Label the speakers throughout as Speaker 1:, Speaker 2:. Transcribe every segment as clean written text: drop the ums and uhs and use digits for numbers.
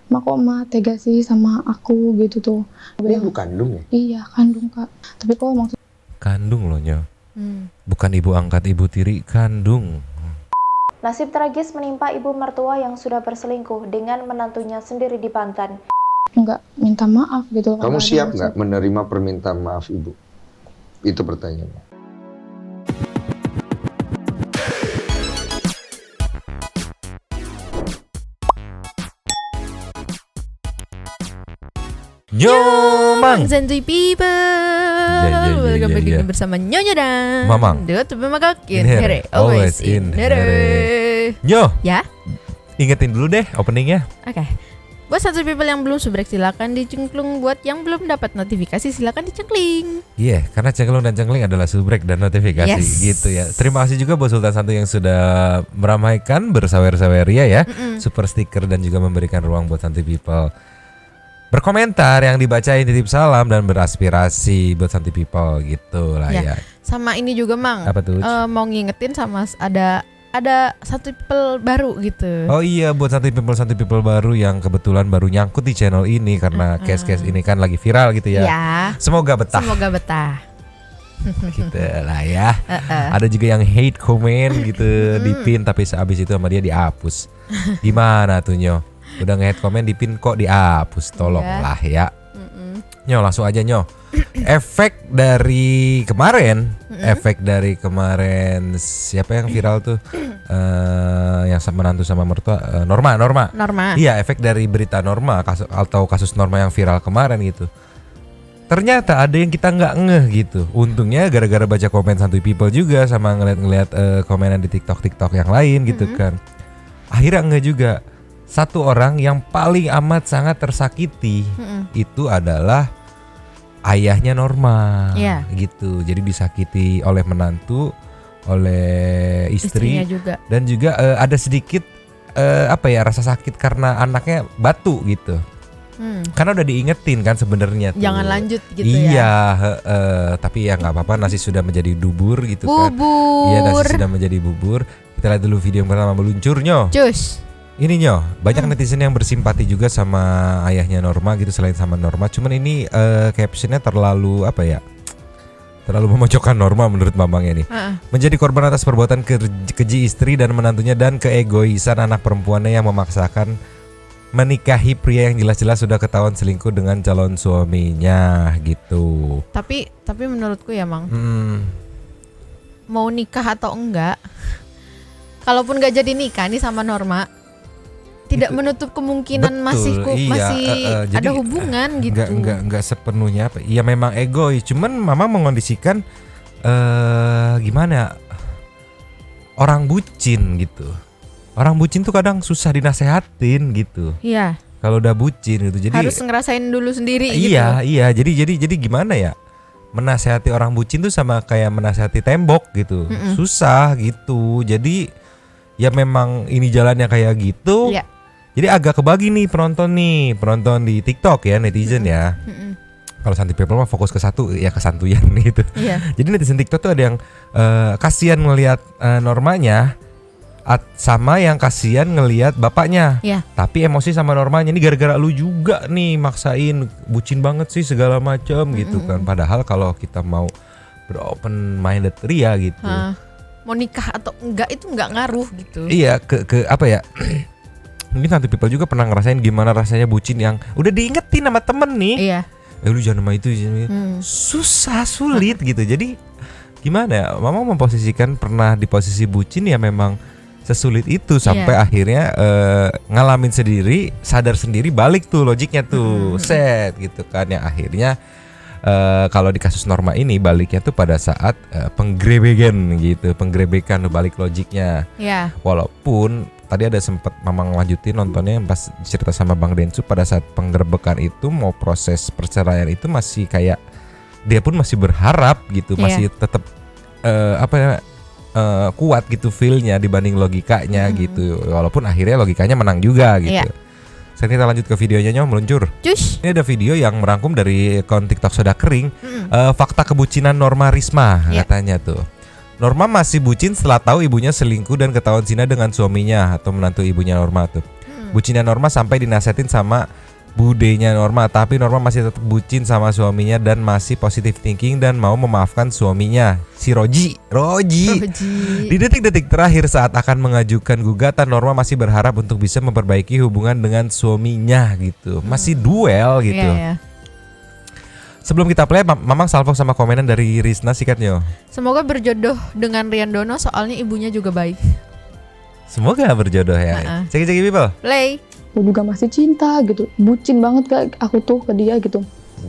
Speaker 1: "Ma, kok Ma tega sih sama aku gitu tuh."
Speaker 2: Ini ibu kandung ya?
Speaker 1: Iya, kandung Kak. Tapi kok maksud
Speaker 3: Kandung loh Nyo. Bukan ibu angkat, ibu tiri, kandung.
Speaker 4: Nasib tragis menimpa ibu mertua yang sudah berselingkuh dengan menantunya sendiri di Banten.
Speaker 1: nggak minta maaf gitu.
Speaker 2: Kamu
Speaker 1: Nggak ada
Speaker 2: siap
Speaker 1: maksud.
Speaker 2: nggak menerima permintaan maaf ibu? Itu pertanyaannya.
Speaker 3: Nyomang.
Speaker 5: Santuy people.
Speaker 3: Ya,
Speaker 5: Welcome back
Speaker 3: ya.
Speaker 5: bersama Nyonya dan
Speaker 3: Mamang.
Speaker 5: Dut Memagak in
Speaker 3: In here,
Speaker 5: here,
Speaker 3: always
Speaker 5: always
Speaker 3: in
Speaker 5: in here.
Speaker 3: Nyo,
Speaker 5: Ya,
Speaker 3: ingetin dulu deh openingnya.
Speaker 5: oke. Buat Santuy people yang belum subrek silakan dicengklung. Buat yang belum dapat notifikasi silakan dicengkling.
Speaker 3: Iya, karena cengklung dan cengkling adalah subrek dan notifikasi
Speaker 5: Yes.
Speaker 3: gitu ya. Terima kasih juga buat Sultan Santu yang sudah meramaikan bersawer-saweria ya. Super stiker dan juga memberikan ruang buat Santuy people berkomentar yang dibacain, titip salam dan beraspirasi buat Santuy people gitu lah ya.
Speaker 5: Ya. Sama ini juga Mang.
Speaker 3: Apa tuh?
Speaker 5: Mau ngingetin sama ada Santuy people baru gitu.
Speaker 3: Oh iya, buat Santuy people baru yang kebetulan baru nyangkut di channel ini karena case-case ini kan lagi viral gitu ya.
Speaker 5: Ya.
Speaker 3: Semoga betah.
Speaker 5: Semoga betah.
Speaker 3: Gitu lah ya. Ada juga yang hate comment gitu di pin tapi sehabis itu sama dia dihapus. Gimana tuh Nyo? Udah nge-hate comment di pin kok dihapus, tolonglah ya. Nyo langsung aja Nyo. Efek dari kemarin siapa yang viral tuh? Yang menantu sama mertua Norma.
Speaker 5: Norma.
Speaker 3: Iya, efek dari berita Norma kasus Norma yang viral kemarin gitu. Ternyata ada yang kita nggak ngeh gitu. Untungnya gara-gara baca komen Santuy people juga sama ngeliat komenan di TikTok yang lain gitu kan. Akhirnya ngeh juga. Satu orang yang paling amat sangat tersakiti itu adalah ayahnya Norma, gitu. Jadi disakiti oleh menantu, oleh istri,
Speaker 5: Istrinya juga.
Speaker 3: dan juga ada sedikit rasa sakit karena anaknya batu gitu. Karena udah diingetin kan sebenarnya.
Speaker 5: Jangan lanjut gitu
Speaker 3: iya, tapi ya nggak apa-apa, nasi sudah menjadi bubur gitu kan.
Speaker 5: Bubur.
Speaker 3: Iya, nasi sudah menjadi bubur. Kita lihat dulu video yang pertama meluncur Nyo.
Speaker 5: Cus.
Speaker 3: Ini Nyo, banyak netizen yang bersimpati juga sama ayahnya Norma gitu selain sama Norma. Cuman ini captionnya terlalu terlalu memojokkan Norma menurut Bambangnya nih. Menjadi korban atas perbuatan keji istri dan menantunya dan keegoisan anak perempuannya yang memaksakan menikahi pria yang jelas-jelas sudah ketahuan selingkuh dengan calon suaminya gitu.
Speaker 5: Tapi menurutku ya Mang, mau nikah atau enggak, kalaupun gak jadi nikah nih sama Norma, tidak menutup kemungkinan masih
Speaker 3: jadi,
Speaker 5: ada hubungan gitu.
Speaker 3: Enggak sepenuhnya apa. Iya memang egois, cuman mama mengondisikan gimana? Orang bucin gitu. Orang bucin tuh kadang susah dinasehatin gitu.
Speaker 5: Iya.
Speaker 3: Kalau udah bucin gitu. Jadi
Speaker 5: harus ngerasain dulu sendiri gitu.
Speaker 3: Iya. Jadi gimana ya? Menasehati orang bucin tuh sama kayak menasehati tembok gitu. Susah gitu. Jadi ya memang ini jalannya kayak gitu.
Speaker 5: Iya.
Speaker 3: Jadi agak kebagi nih penonton di TikTok ya, netizen ya. Kalau Santuy people mah fokus ke satu ya, kesantuyan gitu.
Speaker 5: Iya.
Speaker 3: Jadi netizen TikTok tuh ada yang kasihan ngelihat Normanya sama yang kasihan ngelihat bapaknya.
Speaker 5: Iya.
Speaker 3: Tapi emosi sama Normanya ini gara-gara lu juga nih maksain, bucin banget sih segala macam gitu kan. Padahal kalau kita mau beropen minded ria gitu.
Speaker 5: Mau nikah atau enggak itu enggak ngaruh gitu.
Speaker 3: Iya, ke apa ya? Mungkin Santuy people juga pernah ngerasain gimana rasanya bucin yang udah diingetin sama temen nih.
Speaker 5: Iya.
Speaker 3: Lu jangan sama itu, sulit gitu. Jadi gimana ya? Mama memposisikan pernah di posisi bucin ya memang sesulit itu sampai akhirnya ngalamin sendiri, sadar sendiri, balik tuh logiknya tuh, set gitu kan. Yang akhirnya kalau di kasus Norma ini baliknya tuh pada saat penggerebekan balik logiknya.
Speaker 5: Iya.
Speaker 3: Walaupun tadi ada sempat Mamang lanjutin nontonnya pas cerita sama Bang Densu pada saat penggerebekan itu mau proses perceraian itu masih kayak dia pun masih berharap gitu, masih tetap kuat gitu feel-nya dibanding logikanya gitu. Walaupun akhirnya logikanya menang juga gitu. Sekarang kita lanjut ke videonya Nyo, meluncur.
Speaker 5: Cus.
Speaker 3: Ini ada video yang merangkum dari akun TikTok Soda Kering. Fakta kebucinan Norma Risma katanya tuh. Norma masih bucin setelah tahu ibunya selingkuh dan ketahuan zina dengan suaminya atau menantu ibunya Norma tuh. Bucinnya Norma sampai dinasehatin sama budenya Norma, tapi Norma masih tetap bucin sama suaminya dan masih positive thinking dan mau memaafkan suaminya, si Roji. Di detik-detik terakhir saat akan mengajukan gugatan, Norma masih berharap untuk bisa memperbaiki hubungan dengan suaminya gitu. Masih duel gitu.
Speaker 5: Iya.
Speaker 3: Sebelum kita play, Mamang salvo sama komenan dari Rizna sikatnya.
Speaker 5: Semoga berjodoh dengan Rian Dono, soalnya ibunya juga baik.
Speaker 3: Semoga berjodoh ya. Ceki people.
Speaker 5: Play.
Speaker 1: Aku juga masih cinta gitu, bucin banget Kak aku tuh ke dia gitu.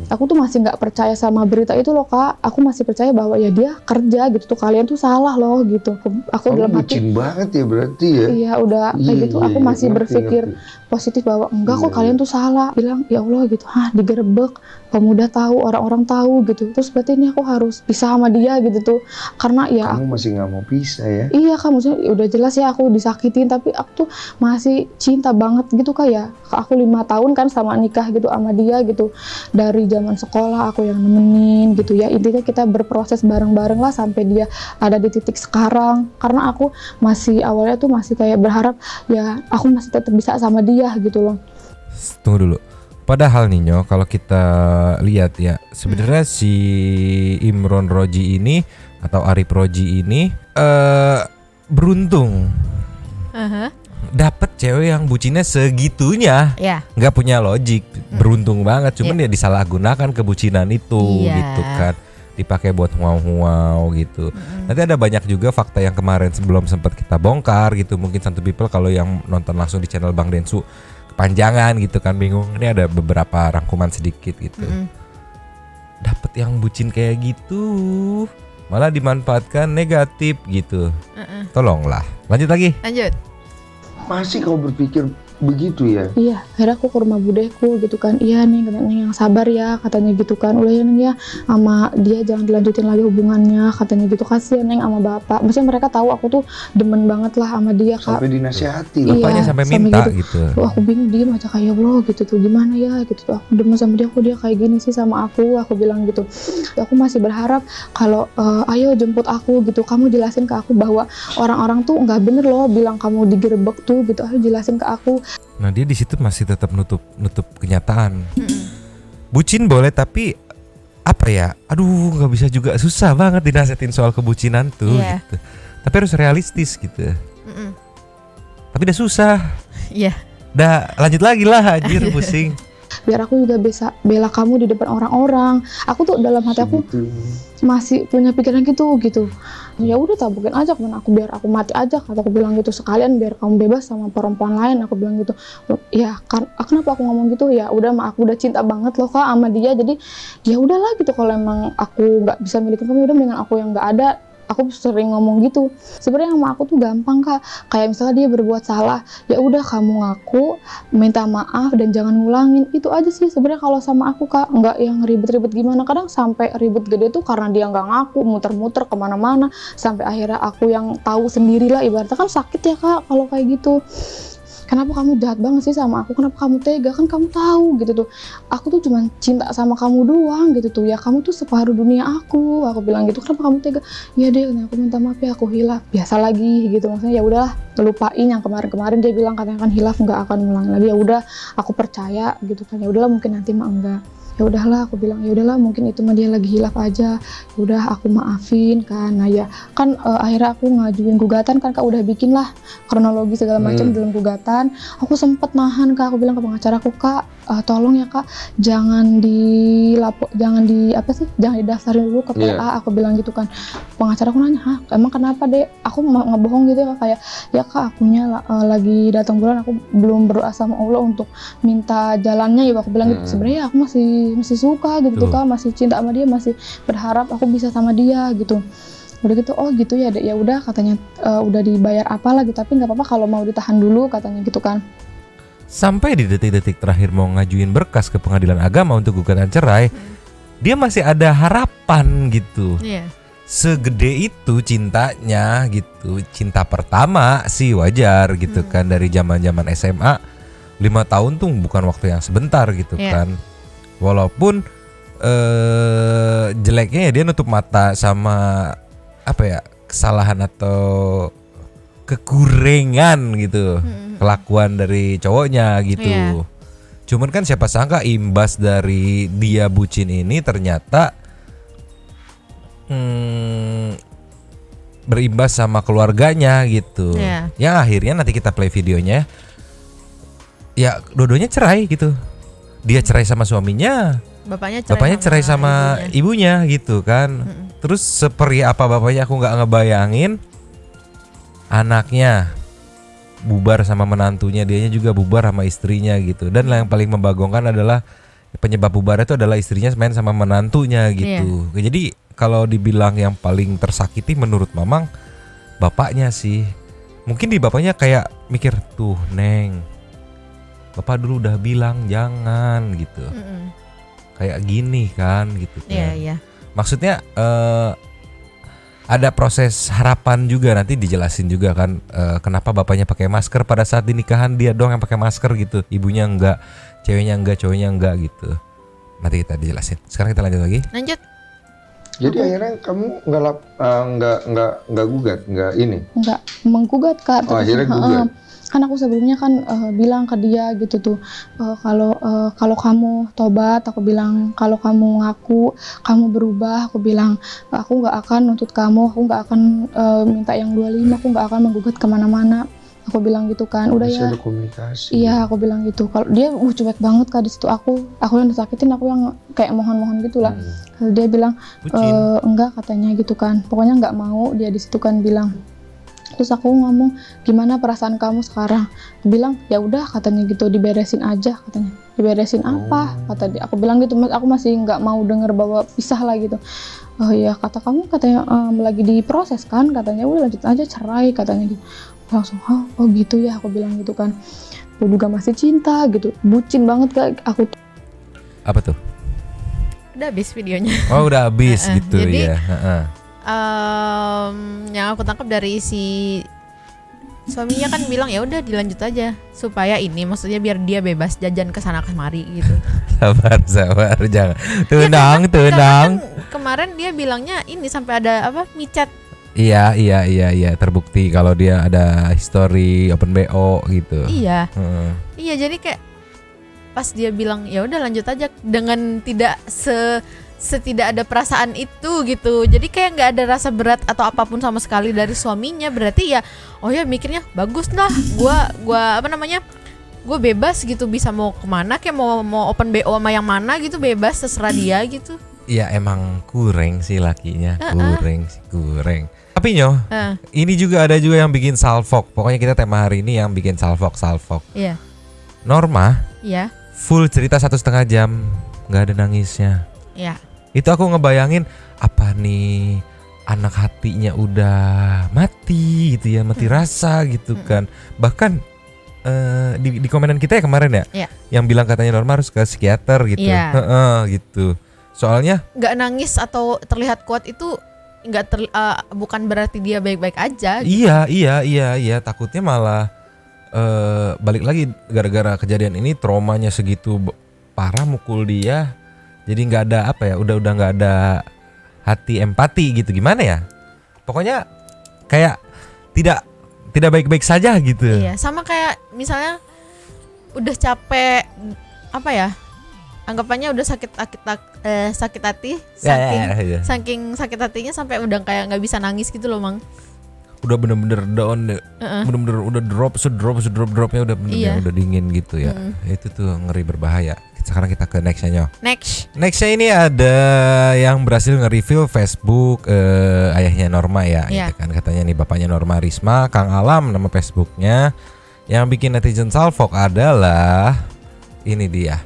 Speaker 1: Aku tuh masih nggak percaya sama berita itu loh Kak. Aku masih percaya bahwa ya dia kerja gitu tuh, kalian tuh salah loh gitu. Aku
Speaker 2: Kamu
Speaker 1: dalam hati
Speaker 2: bucin banget ya berarti ya.
Speaker 1: iya udah kayak gitu. Aku masih berpikir positif bahwa enggak kok kalian tuh salah. Bilang ya Allah gitu, digerebek, pemuda tahu, orang-orang tahu gitu. Terus berarti ini aku harus pisah sama dia gitu tuh. Karena ya
Speaker 2: Kamu masih nggak mau pisah ya.
Speaker 1: iya Kak, maksudnya udah jelas ya aku disakitin, tapi aku tuh masih cinta banget gitu Kak ya. Aku 5 tahun kan sama nikah gitu sama dia gitu. Dari zaman sekolah aku yang nemenin gitu ya. Intinya kita berproses bareng-bareng lah sampai dia ada di titik sekarang. Karena aku masih awalnya tuh masih kayak berharap ya aku masih tetap bisa sama dia gitu loh.
Speaker 3: Tunggu dulu. Padahal Ninyo, kalau kita lihat ya, sebenarnya si Imron Roji ini atau Arif Roji ini beruntung dapet cewek yang bucinnya segitunya,
Speaker 5: Ya.
Speaker 3: nggak punya logik, beruntung banget. Cuman ya disalahgunakan kebucinan itu, gitu kan, dipakai buat wow gitu. Nanti ada banyak juga fakta yang kemarin sebelum sempat kita bongkar gitu. Mungkin Santu People kalau yang nonton langsung di channel Bang Densu kepanjangan gitu kan, bingung. Ini ada beberapa rangkuman sedikit gitu. Dapet yang bucin kayak gitu, malah dimanfaatkan negatif gitu. Tolonglah. Lanjut lagi.
Speaker 5: Lanjut.
Speaker 2: Masih kau berpikir begitu ya?
Speaker 1: Iya, akhirnya aku ke rumah budeku gitu kan. Iya nih, katanya yang sabar ya, katanya gitu kan. Udah ya Neng ya, sama dia jangan dilanjutin lagi hubungannya, katanya gitu. Kasihan Neng sama bapak. Maksudnya mereka tahu aku tuh demen banget lah sama dia Kak.
Speaker 2: Sampai dinasihati
Speaker 1: Iya.
Speaker 2: loh.
Speaker 3: Bapaknya sampai minta gitu.
Speaker 1: Tuh, aku bingung, diem aja kayak Allah gitu tuh, gimana ya gitu tuh. Aku demen sama dia, kok dia kayak gini sih sama aku bilang gitu. Aku masih berharap kalau ayo jemput aku gitu, kamu jelasin ke aku bahwa orang-orang tuh nggak bener loh bilang kamu digerebek tuh gitu. Ayo jelasin ke aku.
Speaker 3: Nah dia di situ masih tetap nutup kenyataan. Bucin boleh tapi apa ya? Aduh nggak bisa juga, susah banget dinasehatin soal kebucinan tuh.
Speaker 5: Iya.
Speaker 3: Gitu. Tapi harus realistis gitu. Tapi udah susah.
Speaker 5: Iya.
Speaker 3: Dah lanjut lagi lah, anjir pusing.
Speaker 1: Biar aku juga bisa bela kamu di depan orang-orang. Aku tuh dalam hati aku masih punya pikiran gitu. Ya udah tabukin aja kan aku, biar aku mati aja, kata aku bilang gitu, sekalian biar kamu bebas sama perempuan lain, aku bilang gitu. Ya kan kenapa aku ngomong gitu, ya udah aku udah cinta banget loh Kak sama dia, jadi ya udahlah gitu, kalau emang aku nggak bisa milikin kamu udah mendingan aku yang nggak ada. Aku sering ngomong gitu. Sebenarnya sama aku tuh gampang Kak. Kayak misalnya dia berbuat salah, ya udah kamu ngaku, minta maaf dan jangan ngulangin. Itu aja sih sebenarnya kalau sama aku Kak. Nggak yang ribet-ribet gimana. Kadang sampai ribet gede tuh karena dia nggak ngaku, muter-muter kemana-mana. Sampai akhirnya aku yang tahu sendirilah, ibaratnya kan sakit ya Kak kalau kayak gitu. Kenapa kamu jahat banget sih sama aku? Kenapa kamu tega? Kan kamu tahu gitu tuh. Aku tuh cuma cinta sama kamu doang gitu tuh. Ya kamu tuh separuh dunia aku. Aku bilang gitu. Kenapa kamu tega? Ya deh, aku minta maaf ya, aku hilaf. Biasa lagi gitu. Maksudnya ya udahlah, lupain yang kemarin-kemarin dia bilang katanya kan hilaf nggak akan ngulang lagi. Ya udah, aku percaya gitu kan. Ya udahlah, mungkin nanti mah enggak. Ya udahlah, aku bilang ya udahlah, mungkin itu mah dia lagi hilaf aja. Ya udah, aku maafin kan. Nah ya kan akhirnya aku ngajuin gugatan kan Kak, udah bikin lah kronologi segala macam dalam gugatan. Aku sempet nahan Kak, aku bilang ke pengacaraku, Kak tolong ya Kak, jangan didaftarin dulu ke PA. Aku bilang gitu kan. Pengacaraku nanya, hah emang kenapa deh? Aku ngebohong gitu ya Kak, kayak ya Kak akunya lagi datang bulan, aku belum berdoa sama Allah untuk minta jalannya ya. Aku bilang gitu, sebenarnya aku masih suka gitu tuh Kak, masih cinta sama dia, masih berharap aku bisa sama dia gitu. Udah gitu, oh gitu ya Dek, ya udah katanya udah dibayar apa lagi, tapi nggak apa-apa kalau mau ditahan dulu katanya gitu kan.
Speaker 3: Sampai di detik-detik terakhir mau ngajuin berkas ke pengadilan agama untuk gugatan cerai, dia masih ada harapan gitu. Segede itu cintanya gitu. Cinta pertama sih wajar gitu kan, dari zaman-zaman SMA. 5 tahun tuh bukan waktu yang sebentar gitu kan. Walaupun jeleknya ya dia nutup mata sama apa ya, kesalahan atau kekurangan gitu kelakuan dari cowoknya gitu.
Speaker 5: Iya.
Speaker 3: Cuman kan siapa sangka imbas dari dia bucin ini ternyata berimbas sama keluarganya gitu.
Speaker 5: Iya.
Speaker 3: Yang akhirnya nanti kita play videonya. Ya dua-duanya cerai gitu. Dia cerai sama suaminya, bapaknya cerai sama ibunya gitu kan. Terus seperti apa bapaknya aku nggak ngebayangin. Anaknya bubar sama menantunya, dianya juga bubar sama istrinya gitu. Dan yang paling membagongkan adalah penyebab bubar itu adalah istrinya main sama menantunya gitu. Jadi kalau dibilang yang paling tersakiti menurut Mamang bapaknya sih. Mungkin di bapaknya kayak mikir, tuh Neng, bapak dulu udah bilang jangan gitu. Kayak gini kan gitu kan.
Speaker 5: Iya.
Speaker 3: Maksudnya ada proses harapan juga, nanti dijelasin juga kan kenapa bapaknya pakai masker pada saat di nikahan dia doang yang pakai masker gitu, ibunya enggak, ceweknya enggak, cowoknya enggak gitu. Nanti kita dijelasin. Sekarang kita lanjut lagi.
Speaker 5: Lanjut.
Speaker 2: Jadi akhirnya kamu nggak gugat, nggak ini?
Speaker 1: Nggak menggugat Kak.
Speaker 2: Oh, akhirnya gugat.
Speaker 1: Kan aku sebelumnya kan bilang ke dia gitu tuh, kalau kamu tobat, aku bilang, kalau kamu ngaku kamu berubah, aku bilang aku nggak akan nuntut kamu, aku nggak akan minta yang 25, aku nggak akan menggugat kemana-mana, aku bilang gitu kan. Udah
Speaker 2: Masih
Speaker 1: ya.
Speaker 2: ada komunikasi.
Speaker 1: Iya, aku bilang gitu. Kalau dia cuek banget Kak di situ, aku yang disakitin, aku yang kayak mohon-mohon gitulah. Dia bilang enggak katanya gitu kan. Pokoknya nggak mau dia di situ kan bilang. Terus aku ngomong, gimana perasaan kamu sekarang? Dia bilang, ya udah katanya gitu, diberesin aja katanya. Diberesin apa? Kata dia. Aku bilang gitu, aku masih nggak mau denger bahwa pisah lah gitu. Oh iya, kata kamu katanya lagi diproses kan? Katanya udah lanjut aja cerai katanya gitu. Langsung, oh gitu ya, aku bilang gitu kan. Aku juga masih cinta gitu, bucin banget Kak aku.
Speaker 3: Apa tuh?
Speaker 5: Udah habis videonya.
Speaker 3: Oh udah habis gitu.
Speaker 5: Jadi,
Speaker 3: ya.
Speaker 5: Yang aku tangkap dari si suaminya kan bilang ya udah dilanjut aja supaya ini, maksudnya biar dia bebas jajan ke sana kemari gitu.
Speaker 3: Sabar jangan. Tenang.
Speaker 5: Kan kemarin dia bilangnya ini sampai ada apa micet.
Speaker 3: Iya terbukti kalau dia ada history open BO gitu.
Speaker 5: Iya. Iya, jadi kayak pas dia bilang ya udah lanjut aja dengan tidak tidak ada perasaan itu gitu. Jadi kayak nggak ada rasa berat atau apapun sama sekali dari suaminya. Berarti ya oh ya mikirnya bagus lah. Gua apa namanya? Gue bebas gitu, bisa mau kemana kayak mau open BO sama yang mana gitu, bebas terserah dia gitu.
Speaker 3: Iya emang kurang sih lakinya. Kurang. Tapi ini juga ada juga yang bikin salfok. Pokoknya kita tema hari ini yang bikin salfok.
Speaker 5: Iya.
Speaker 3: Norma.
Speaker 5: Iya.
Speaker 3: Full cerita 1,5 jam, nggak ada nangisnya.
Speaker 5: Iya.
Speaker 3: Itu aku ngebayangin apa nih, anak hatinya udah mati gitu ya, mati rasa gitu kan. Bahkan di komenan kita ya kemarin ya, yang bilang katanya Norma harus ke psikiater gitu. Gitu. Soalnya
Speaker 5: nggak nangis atau terlihat kuat itu bukan berarti dia baik-baik aja.
Speaker 3: Gitu. Iya. Takutnya malah balik lagi gara-gara kejadian ini traumanya segitu parah mukul dia. Jadi nggak ada udah nggak ada hati empati gitu, gimana ya? Pokoknya kayak tidak baik-baik saja gitu.
Speaker 5: Iya, sama kayak misalnya udah capek anggapannya udah sakit hati, saking sakit hatinya sampai udah kayak nggak bisa nangis gitu loh, Mang.
Speaker 3: Udah bener-bener down deh, bener-bener udah dropnya udah bener udah dingin gitu ya. Itu tuh ngeri, berbahaya. Sekarang kita ke nextnya. Nextnya ini ada yang berhasil nge-reveal Facebook ayahnya Norma ya. Gitu kan. Katanya nih bapaknya Norma, Risma, Kang Alam nama Facebooknya. Yang bikin netizen salfok adalah ini dia.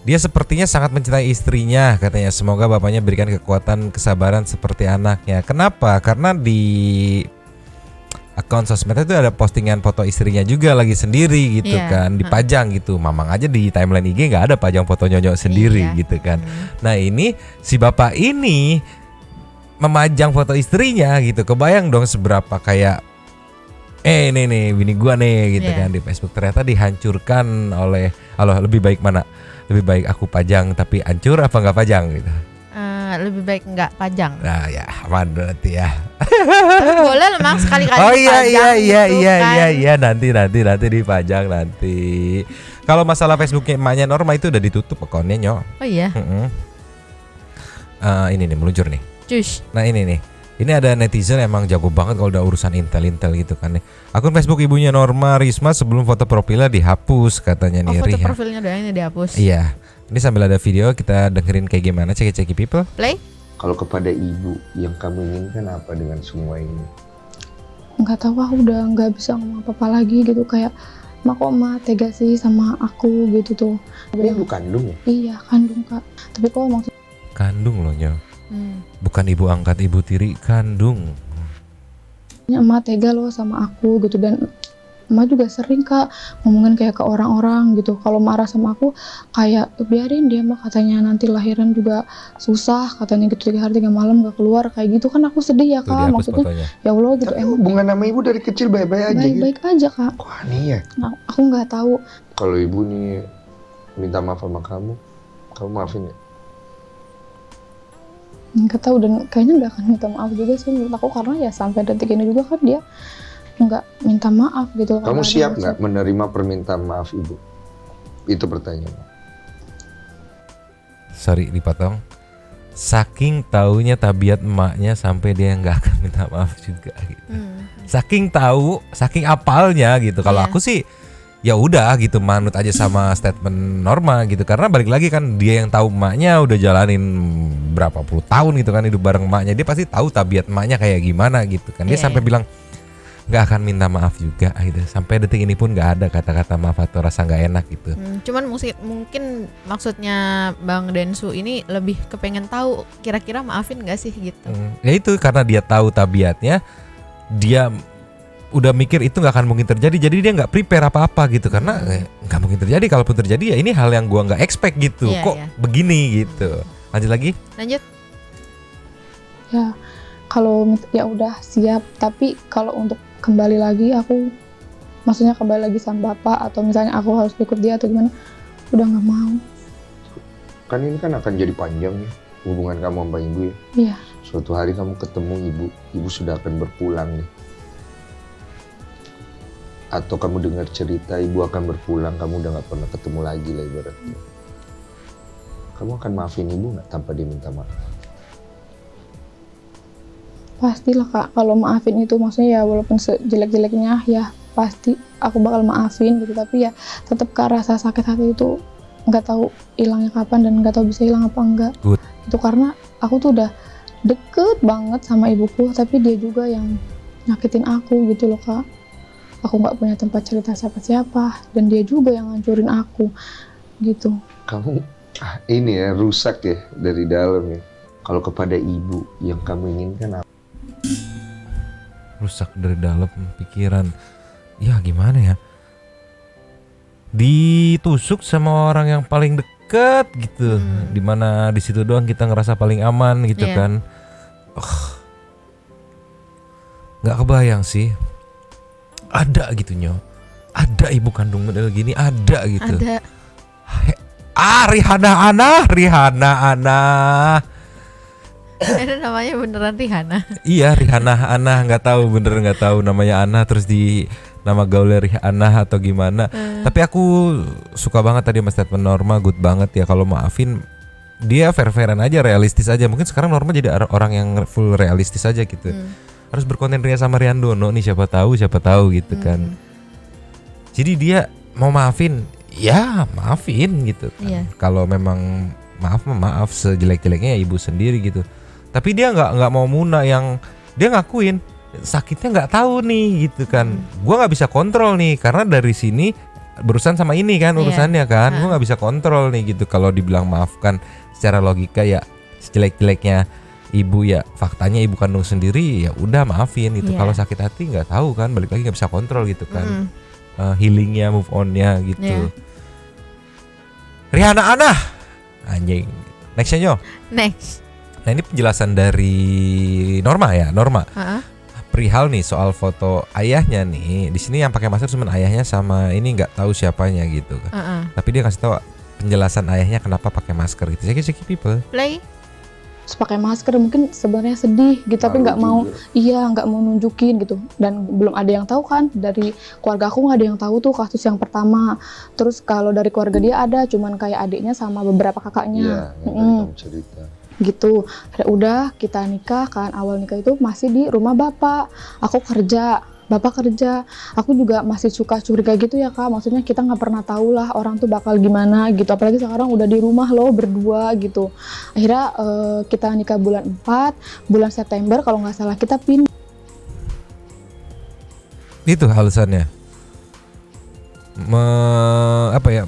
Speaker 3: Dia sepertinya sangat mencintai istrinya, katanya. Semoga bapaknya berikan kekuatan, kesabaran seperti anaknya. Kenapa? Karena di akun sosmednya itu ada postingan foto istrinya juga lagi sendiri gitu kan, dipajang gitu. Mamang aja di timeline IG nggak ada pajang foto nyonyok sendiri gitu kan. Nah ini si bapak ini memajang foto istrinya gitu. Kebayang dong seberapa kayak ini nih bini gua nih gitu kan di Facebook. Ternyata dihancurkan oleh Allah. Lebih baik mana? Lebih baik aku pajang tapi hancur apa nggak pajang gitu?
Speaker 5: lebih baik nggak pajang.
Speaker 3: Nah ya aman berarti ya.
Speaker 5: Tapi boleh memang sekali-kali
Speaker 3: Oh iya
Speaker 5: dipajang gitu kan.
Speaker 3: iya nanti dipajang nanti. Kalau masalah Facebooknya emaknya Norma itu udah ditutup akunnya Nyo.
Speaker 5: Oh iya.
Speaker 3: Ini nih meluncur nih.
Speaker 5: Cus.
Speaker 3: Nah ini nih. Ini ada netizen emang jago banget kalau udah urusan intel gitu kan nih. Akun Facebook ibunya Norma Risma sebelum foto profilnya dihapus katanya nih
Speaker 5: Foto
Speaker 3: Riha.
Speaker 5: profilnya doang ini dihapus.
Speaker 3: Iya. Ini sambil ada video kita dengerin kayak gimana ceki-ceki people.
Speaker 5: Play.
Speaker 2: Kalau kepada ibu, yang kamu inginkan apa dengan semua ini?
Speaker 1: Nggak tahu, aku udah nggak bisa ngomong apa-apa lagi gitu, kayak mak kok ma tega sih sama aku gitu tuh.
Speaker 2: Ini ibu kandung ya?
Speaker 1: Iya kandung kak, tapi kok maksudnya
Speaker 3: Kandung loh Nyo. Bukan ibu angkat, ibu tiri, kandung.
Speaker 1: emak tega loh sama aku gitu, dan emak juga sering kak ngomongin kayak ke orang-orang gitu, kalau marah sama aku kayak biarin dia mah, katanya nanti lahiran juga susah katanya gitu, 3 hari 3 malam gak keluar kayak gitu kan, aku sedih ya
Speaker 3: Tuh
Speaker 1: kak,
Speaker 3: dihapus
Speaker 1: maksudnya
Speaker 3: fotonya.
Speaker 1: ya Allah gitu.
Speaker 2: Tapi
Speaker 1: Emang
Speaker 2: hubungan sama ibu dari kecil baik-baik aja gitu.
Speaker 1: baik-baik aja kak.
Speaker 2: Kok aneh ya?
Speaker 1: Nah, aku nggak tahu.
Speaker 2: Kalau ibu nih minta maaf sama kamu maafin ya?
Speaker 1: Nggak tahu, dan kayaknya nggak akan minta maaf juga sih menurut aku, karena ya sampai detik ini juga kan dia nggak minta maaf gitu.
Speaker 2: Kamu siap nggak menerima permintaan maaf ibu? Itu pertanyaan.
Speaker 3: Sorry dipotong. Saking taunya tabiat emaknya sampai dia nggak akan minta maaf juga gitu. Saking tahu, saking apalnya gitu. Kalau
Speaker 5: Iya.
Speaker 3: aku sih ya udah gitu, manut aja sama statement Norma gitu, karena balik lagi kan dia yang tahu emaknya, udah jalanin berapa puluh tahun gitu kan hidup bareng emaknya, dia pasti tahu tabiat emaknya kayak gimana gitu kan. Dia
Speaker 5: Iya,
Speaker 3: sampai
Speaker 5: iya.
Speaker 3: bilang nggak akan minta maaf juga gitu. Sampai detik ini pun nggak ada kata-kata maaf atau rasa nggak enak gitu.
Speaker 5: Cuman mungkin maksudnya Bang Densu ini lebih kepengen tahu kira-kira maafin nggak sih gitu.
Speaker 3: Ya itu karena dia tahu tabiatnya, dia udah mikir itu nggak akan mungkin terjadi, jadi dia nggak prepare apa-apa gitu, karena nggak mungkin terjadi. Kalaupun terjadi ya ini hal yang gua nggak expect gitu.
Speaker 5: Iya,
Speaker 3: Kok
Speaker 5: iya.
Speaker 3: begini gitu. Lanjut lagi.
Speaker 5: Lanjut.
Speaker 1: Ya kalau ya udah siap, tapi kalau untuk kembali lagi aku, maksudnya kembali lagi sama bapak atau misalnya aku harus ikut dia atau gimana, udah nggak mau.
Speaker 2: Kan ini kan akan jadi panjang ya hubungan kamu sama ibu ya.
Speaker 1: Iya.
Speaker 2: Suatu hari kamu ketemu ibu sudah akan berpulang nih. Atau kamu dengar cerita ibu akan berpulang, kamu udah nggak pernah ketemu lagi lah ibaratnya. Kamu akan maafin ibu nggak tanpa dia minta maaf?
Speaker 1: Pastilah kak, kalau maafin itu maksudnya ya walaupun sejelek-jeleknya ya pasti aku bakal maafin gitu, tapi ya tetap kak rasa sakit hati itu nggak tahu hilangnya kapan dan nggak tahu bisa hilang apa enggak.
Speaker 3: Good.
Speaker 1: Itu karena aku tuh udah deket banget sama ibuku, tapi dia juga yang nyakitin aku gitu loh kak. Aku nggak punya tempat cerita siapa-siapa, dan dia juga yang ngancurin aku gitu.
Speaker 2: Kamu ini ya rusak ya dari dalam ya. Kalau kepada ibu yang kamu inginkan apa?
Speaker 3: Rusak dari dalam pikiran. Ya gimana ya? Ditusuk sama orang yang paling deket gitu, dimana di situ doang kita ngerasa paling aman gitu
Speaker 5: Iya.
Speaker 3: kan. Nggak kebayang sih. Ada gitu Nyo. Ada ibu kandung model gini, ada gitu.
Speaker 5: Ada.
Speaker 3: Rihanna Ana.
Speaker 5: Itu namanya beneran Rihanna.
Speaker 3: Iya Rihanna Ana, nggak tahu namanya Ana, terus di nama gaulnya Rihanna atau gimana. Tapi aku suka banget tadi sama statement Norma, good banget ya. Kalau maafin dia fair-fairan aja, realistis aja. Mungkin sekarang Norma jadi orang yang full realistis aja gitu. Harus berkonten Ria sama Rian Dono nih, siapa tahu gitu kan. Jadi dia mau maafin, ya maafin gitu kan.
Speaker 5: Iya.
Speaker 3: Kalau memang maaf sejelek-jeleknya ya ibu sendiri gitu. Tapi dia nggak mau Muna yang dia ngakuin sakitnya nggak tahu nih gitu kan. Gua nggak bisa kontrol nih karena dari sini berurusan sama ini kan urusannya kan. Gua nggak bisa kontrol nih gitu. Kalau dibilang maafkan secara logika ya sejelek-jeleknya ibu ya faktanya ibu kandung sendiri ya udah maafin gitu.
Speaker 5: Iya.
Speaker 3: Kalau sakit hati nggak tahu kan, balik lagi nggak bisa kontrol gitu kan. Healingnya, move onnya gitu.
Speaker 5: Iya.
Speaker 3: Rihanna Ana anjing. Nextnya Nyo.
Speaker 5: Next.
Speaker 3: Nah ini penjelasan dari Norma ya, Norma. Perihal nih soal foto ayahnya nih. Di sini yang pakai masker cuma ayahnya sama ini nggak tahu siapanya gitu kan. Tapi dia kasih tahu penjelasan ayahnya kenapa pakai masker gitu. Ceki people.
Speaker 5: Play.
Speaker 1: terus pakai masker, mungkin sebenarnya sedih gitu tapi
Speaker 2: Malu
Speaker 1: nggak mau,
Speaker 2: juga.
Speaker 1: nggak mau nunjukin gitu. Dan belum ada yang tahu kan, dari keluarga aku nggak ada yang tahu tuh kasus yang pertama. Terus kalau dari keluarga dia ada, cuman kayak adiknya sama beberapa
Speaker 2: Iya,
Speaker 1: kakaknya.
Speaker 2: yang tadi kamu cerita.
Speaker 1: Gitu. Udah kita nikah kan, awal nikah itu masih di rumah bapak, aku kerja, bapak kerja. Aku juga masih suka curiga gitu ya Kak, maksudnya kita nggak pernah tahu lah orang tuh bakal gimana gitu, apalagi sekarang udah di rumah loh berdua gitu. Akhirnya kita nikah bulan 4, bulan September kalau nggak salah kita pindah.
Speaker 3: Itu alasannya.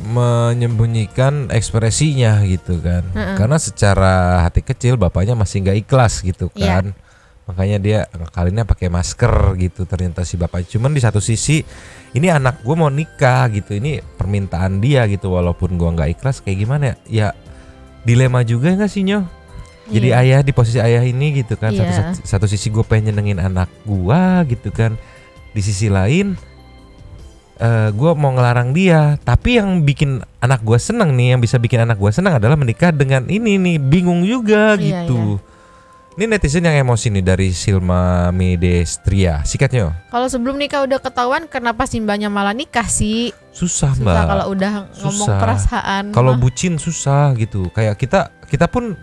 Speaker 3: Menyembunyikan ekspresinya gitu kan. Karena secara hati kecil bapaknya masih nggak ikhlas gitu kan. Makanya dia ngakalinnya pakai masker gitu ternyata si bapak. Cuman di satu sisi ini anak gue mau nikah gitu, ini permintaan dia gitu, walaupun gue nggak ikhlas kayak gimana ya? Ya dilema juga nggak sih Nyo? Jadi ayah di posisi ayah ini gitu kan. Satu sisi gue pengen nyenengin anak gue gitu kan. Di sisi lain gue mau ngelarang dia, tapi yang bikin anak gue seneng nih, yang bisa bikin anak gue seneng adalah menikah dengan ini nih, bingung juga gitu. Ini netizen yang emosi nih dari Silma Medestria, sikatnya.
Speaker 5: Kalau sebelum nikah udah ketahuan, kenapa Simbanya malah nikah sih?
Speaker 3: Susah mbak.
Speaker 5: Kalau udah ngomong perasaan.
Speaker 3: Kalau bucin susah gitu. Kayak kita pun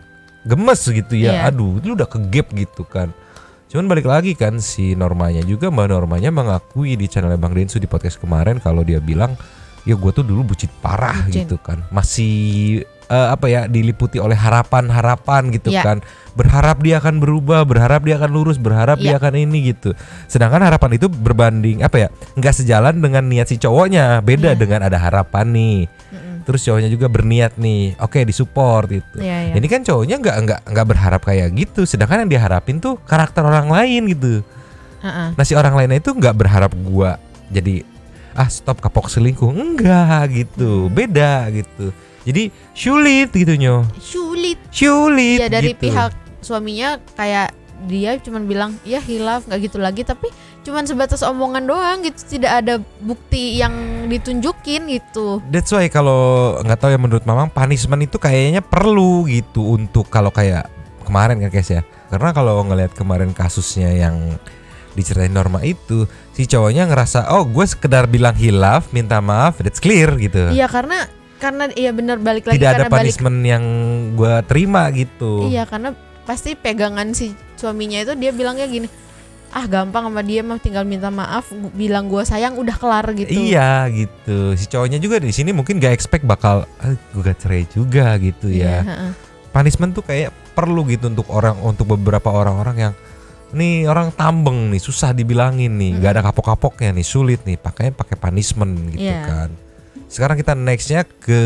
Speaker 3: gemes gitu ya. Aduh, lu udah kegap gitu kan. Cuman balik lagi kan si Normanya juga, Mbak Normanya mengakui di channel Bang Densu di podcast kemarin kalau dia bilang ya gue tuh dulu bucin parah gitu kan. Masih diliputi oleh harapan-harapan gitu kan. Berharap dia akan berubah, berharap dia akan lurus, berharap dia akan ini gitu. Sedangkan harapan itu berbanding nggak sejalan dengan niat si cowoknya. Beda dengan ada harapan nih. Terus cowoknya juga berniat nih, oke disupport gitu. Ini kan cowoknya nggak berharap kayak gitu, sedangkan yang diharapin tuh karakter orang lain gitu. Nah si orang lainnya itu nggak berharap gua jadi stop kapok selingkuh, enggak gitu, beda gitu. Jadi sulit gitu Nyo. Sulit.
Speaker 5: Ya dari
Speaker 3: gitu.
Speaker 5: pihak suaminya kayak dia cuman bilang ya hilaf nggak gitu lagi, tapi cuman sebatas omongan doang gitu, tidak ada bukti yang ditunjukin gitu.
Speaker 3: That's why kalau nggak tahu ya menurut Mamang, punishment itu kayaknya perlu gitu untuk kalau kayak kemarin kan guys ya. Karena kalau ngelihat kemarin kasusnya yang diceritain Norma itu, si cowoknya ngerasa gue sekedar bilang hilaf, minta maaf, that's clear gitu.
Speaker 5: Iya karena iya benar, balik lagi
Speaker 3: tidak
Speaker 5: karena
Speaker 3: ada punishment yang gue terima gitu.
Speaker 5: Iya karena pasti pegangan si suaminya itu dia bilangnya gini, gampang sama dia mah tinggal minta maaf, bilang gue sayang udah kelar gitu.
Speaker 3: Iya gitu. Si cowoknya juga di sini mungkin gak expect bakal gue cerai juga gitu ya. Punishment tuh kayak perlu gitu untuk beberapa orang-orang yang nih orang tambeng nih, susah dibilangin nih, gak ada kapok-kapoknya nih, sulit nih, pakai punishment gitu kan. Sekarang kita nextnya ke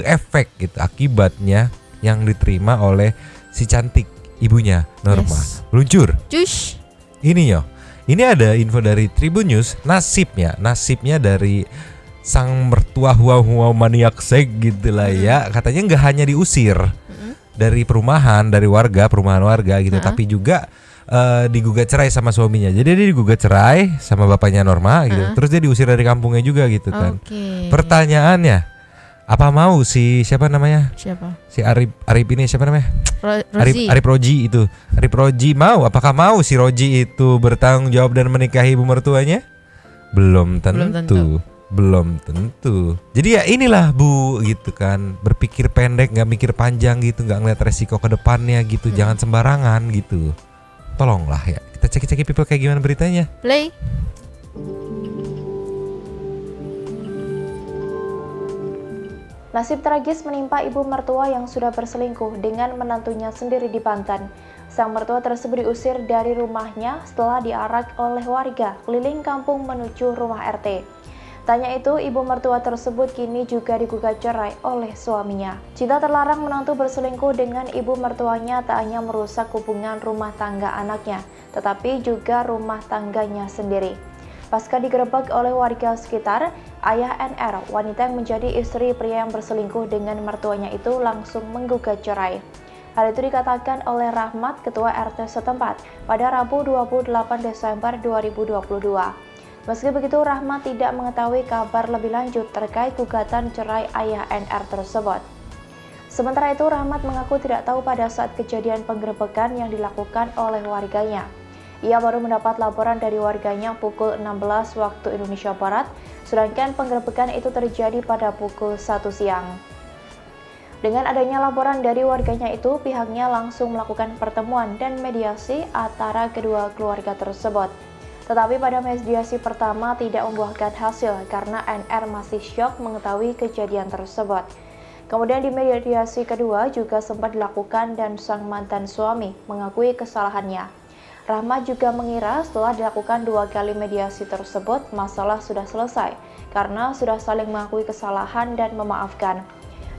Speaker 3: efek gitu, akibatnya yang diterima oleh si cantik ibunya Norma. Luncur.
Speaker 5: Cush.
Speaker 3: Ini ini ada info dari Tribun News, nasibnya dari sang mertua huau maniak sek gitu lah ya. Katanya nggak hanya diusir dari perumahan warga gitu, tapi juga digugat cerai sama suaminya. Jadi dia digugat cerai sama bapaknya Norma gitu. Terus dia diusir dari kampungnya juga gitu kan. Pertanyaannya, apa mau siapa namanya?
Speaker 5: Siapa?
Speaker 3: Si Arif ini siapa namanya?
Speaker 5: Rozi.
Speaker 3: Arif Roji itu. Arif Roji apakah mau si Roji itu bertanggung jawab dan menikahi ibu mertuanya? Belum tentu. Jadi ya inilah Bu gitu kan, berpikir pendek, nggak mikir panjang gitu, nggak ngeliat resiko ke depannya gitu, jangan sembarangan gitu. Tolonglah ya, kita cek people kayak gimana beritanya.
Speaker 5: Play.
Speaker 4: Nasib tragis menimpa ibu mertua yang sudah berselingkuh dengan menantunya sendiri di Banten. Sang mertua tersebut diusir dari rumahnya setelah diarak oleh warga keliling kampung menuju rumah RT. Tanya itu, ibu mertua tersebut kini juga digugat cerai oleh suaminya. Cinta terlarang menantu berselingkuh dengan ibu mertuanya tak hanya merusak hubungan rumah tangga anaknya, tetapi juga rumah tangganya sendiri. Pasca digerebek oleh warga sekitar, ayah NR, wanita yang menjadi istri pria yang berselingkuh dengan mertuanya itu langsung menggugat cerai. Hal itu dikatakan oleh Rahmat, ketua RT setempat, pada Rabu 28 Desember 2022. Meski begitu, Rahmat tidak mengetahui kabar lebih lanjut terkait gugatan cerai ayah NR tersebut. Sementara itu, Rahmat mengaku tidak tahu pada saat kejadian penggerebekan yang dilakukan oleh warganya. Ia baru mendapat laporan dari warganya pukul 16 waktu Indonesia Barat, sedangkan penggerebekan itu terjadi pada pukul 1 siang. Dengan adanya laporan dari warganya itu, pihaknya langsung melakukan pertemuan dan mediasi antara kedua keluarga tersebut. Tetapi pada mediasi pertama tidak membuahkan hasil karena NR masih syok mengetahui kejadian tersebut. Kemudian di mediasi kedua juga sempat dilakukan dan sang mantan suami mengakui kesalahannya. Rahmat juga mengira setelah dilakukan 2 kali mediasi tersebut, masalah sudah selesai karena sudah saling mengakui kesalahan dan memaafkan.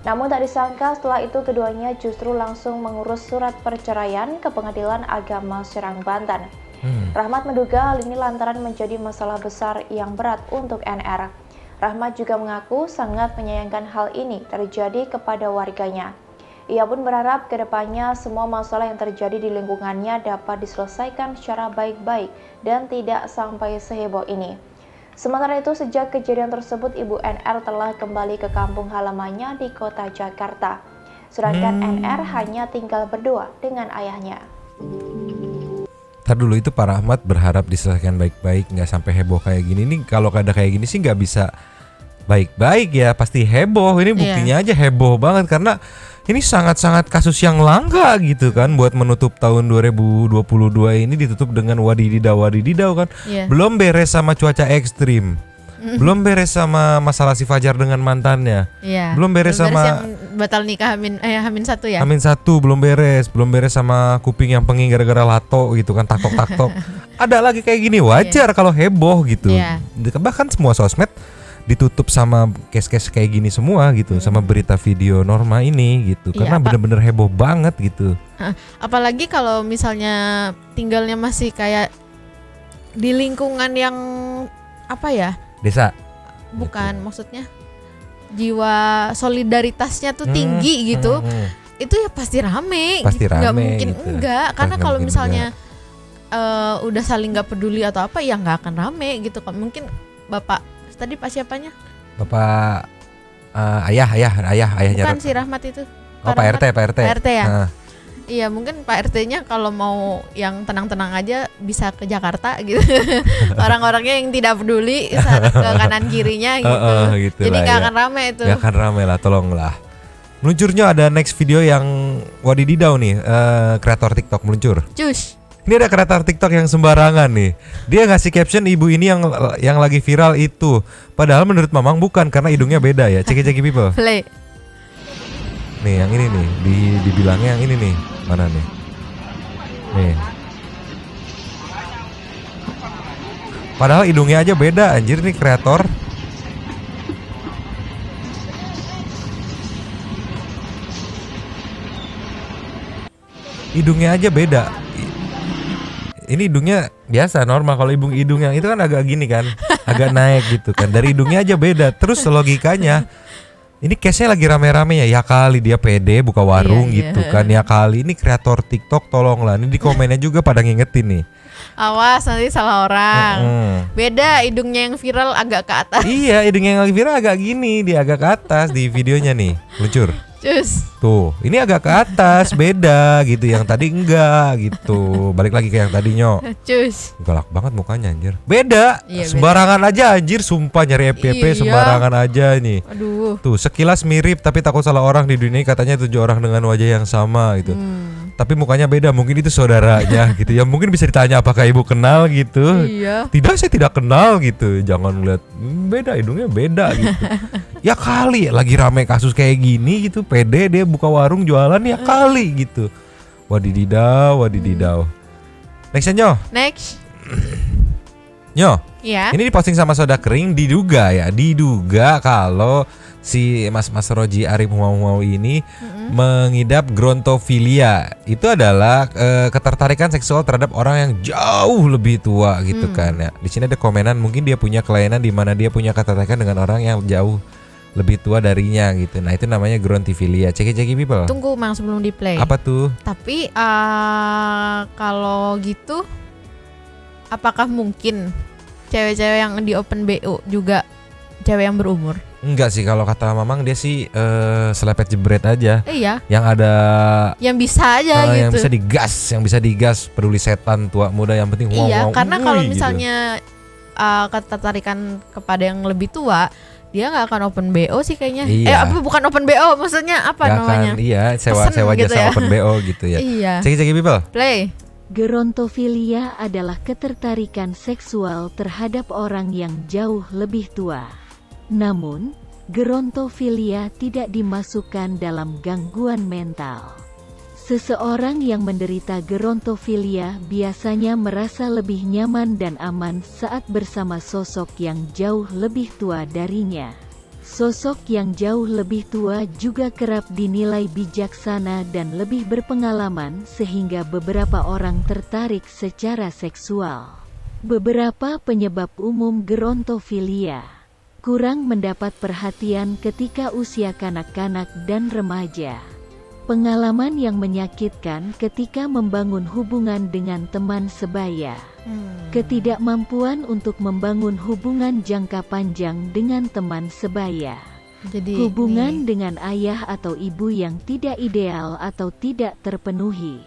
Speaker 4: Namun tak disangka setelah itu keduanya justru langsung mengurus surat perceraian ke Pengadilan Agama Serang, Banten. Rahmat menduga hal ini lantaran menjadi masalah besar yang berat untuk NR. Rahmat juga mengaku sangat menyayangkan hal ini terjadi kepada warganya. Ia pun berharap ke depannya semua masalah yang terjadi di lingkungannya dapat diselesaikan secara baik-baik dan tidak sampai seheboh ini. Sementara itu, sejak kejadian tersebut, Ibu NR telah kembali ke kampung halamannya di kota Jakarta. Sedangkan NR hanya tinggal berdua dengan ayahnya.
Speaker 3: Ntar dulu, itu Pak Rahmat berharap diselesaikan baik-baik, nggak sampai heboh kayak gini. Nih kalau ada kayak gini sih nggak bisa baik-baik ya, pasti heboh. Ini buktinya aja heboh banget karena ini sangat-sangat kasus yang langka gitu kan buat menutup tahun 2022 ini, ditutup dengan wadididau kan. Belum beres sama cuaca ekstrim. Belum beres sama masalah si Fajar dengan mantannya. Belum beres sama
Speaker 5: yang batal nikah Hamin 1 ya.
Speaker 3: Hamin 1 belum beres sama kuping yang penging gara-gara lato gitu kan, taktok. Ada lagi kayak gini, wajar kalau heboh gitu. Bahkan semua sosmed ditutup sama case-case kayak gini semua gitu, sama berita video Norma ini gitu. Karena bener-bener heboh banget gitu.
Speaker 5: Apalagi kalau misalnya tinggalnya masih kayak di lingkungan yang apa ya?
Speaker 3: Desa.
Speaker 5: Bukan, maksudnya jiwa solidaritasnya tuh tinggi gitu. Itu ya pasti rame. Nggak mungkin gitu. Enggak, karena kalau misalnya udah saling nggak peduli atau apa ya nggak akan rame gitu. Mungkin Bapak tadi Pak siapanya?
Speaker 3: Bapak ayahnya.
Speaker 5: Bukan si Rahmat itu.
Speaker 3: Pak RT ya. Iya, mungkin Pak RT-nya kalau mau yang tenang-tenang aja bisa ke Jakarta gitu. Orang-orangnya yang tidak peduli ke kanan kirinya gitu. Jadi nggak akan rame itu. Nggak akan rame lah, tolonglah. Meluncurnya ada next video yang wadididau nih, kreator TikTok meluncur. Cus. Ini ada kreator TikTok yang sembarangan nih. Dia ngasih caption ibu ini yang lagi viral itu. Padahal menurut Mamang bukan, karena hidungnya beda ya. Ceki people. Play. Nih yang ini nih, dibilangnya yang ini nih. Mana nih? Nih. Padahal hidungnya aja beda, anjir nih kreator. Hidungnya aja beda. Ini hidungnya biasa normal, kalau hidung yang itu kan agak gini kan, agak naik gitu kan. Dari hidungnya aja beda. Terus logikanya, ini case-nya lagi rame-rame ya kali dia pede buka warung gitu kan. Ya kali ini kreator TikTok tolonglah. Ini di komennya juga pada ngingetin nih. Awas nanti salah orang. Beda hidungnya yang viral agak ke atas. Iya, hidungnya yang lagi viral agak gini, dia agak ke atas di videonya nih. Luncur. Cus. Tuh, ini agak ke atas, beda gitu. Yang tadi enggak gitu. Balik lagi ke yang tadinya. Cus. Galak banget mukanya anjir. Beda. Iya, sembarangan beda aja anjir, sumpah nyari FYP sembarangan aja nih. Aduh. Tuh, sekilas mirip tapi takut salah orang, di dunia katanya 7 orang dengan wajah yang sama gitu. Tapi mukanya beda, mungkin itu saudaranya gitu ya. Mungkin bisa ditanya apakah ibu kenal gitu. Iya. Tidak, saya tidak kenal gitu. Jangan lihat beda, hidungnya beda gitu. Ya kali lagi rame kasus kayak gini gitu, pede dia buka warung jualan ya kali gitu. Wadididau. Next Nyo. Next. Nyo. Iya. Ini diposting sama Soda Kering, diduga kalau si Mas Roji Arif Humau ini mengidap grontofilia. Itu adalah ketertarikan seksual terhadap orang yang jauh lebih tua gitu kan ya. Di sini ada komenan, mungkin dia punya kelainan di mana dia punya ketertarikan dengan orang yang jauh lebih tua darinya gitu. Nah, itu namanya grontofilia. Ceki people. Tunggu Mang sebelum di play. Apa tuh? Tapi kalau gitu apakah mungkin cewek-cewek yang di open BO juga cewek yang berumur? Enggak sih, kalau kata Mamang dia sih selepet jebret aja.
Speaker 5: Iya,
Speaker 3: Yang ada
Speaker 5: yang bisa aja
Speaker 3: yang
Speaker 5: gitu.
Speaker 3: bisa digas, peduli setan tua muda yang penting wow
Speaker 5: Iya,
Speaker 3: wow.
Speaker 5: karena kalau
Speaker 3: gitu.
Speaker 5: misalnya ketertarikan kepada yang lebih tua, dia nggak akan open BO sih kayaknya.
Speaker 3: Iya.
Speaker 5: Bukan open BO, maksudnya apa
Speaker 3: Nggak
Speaker 5: namanya?
Speaker 3: akan, iya, sewa
Speaker 5: Pesen gitu
Speaker 3: jasa
Speaker 5: ya.
Speaker 3: open BO gitu ya.
Speaker 5: Iya.
Speaker 3: Ceki people.
Speaker 5: Play.
Speaker 6: Gerontofilia adalah ketertarikan seksual terhadap orang yang jauh lebih tua. Namun, gerontofilia tidak dimasukkan dalam gangguan mental. Seseorang yang menderita gerontofilia biasanya merasa lebih nyaman dan aman saat bersama sosok yang jauh lebih tua darinya. Sosok yang jauh lebih tua juga kerap dinilai bijaksana dan lebih berpengalaman sehingga beberapa orang tertarik secara seksual. Beberapa penyebab umum gerontofilia: kurang mendapat perhatian ketika usia kanak-kanak dan remaja. Pengalaman yang menyakitkan ketika membangun hubungan dengan teman sebaya. Ketidakmampuan untuk membangun hubungan jangka panjang dengan teman sebaya.
Speaker 5: Jadi
Speaker 6: Hubungan dengan ayah atau ibu yang tidak ideal atau tidak terpenuhi.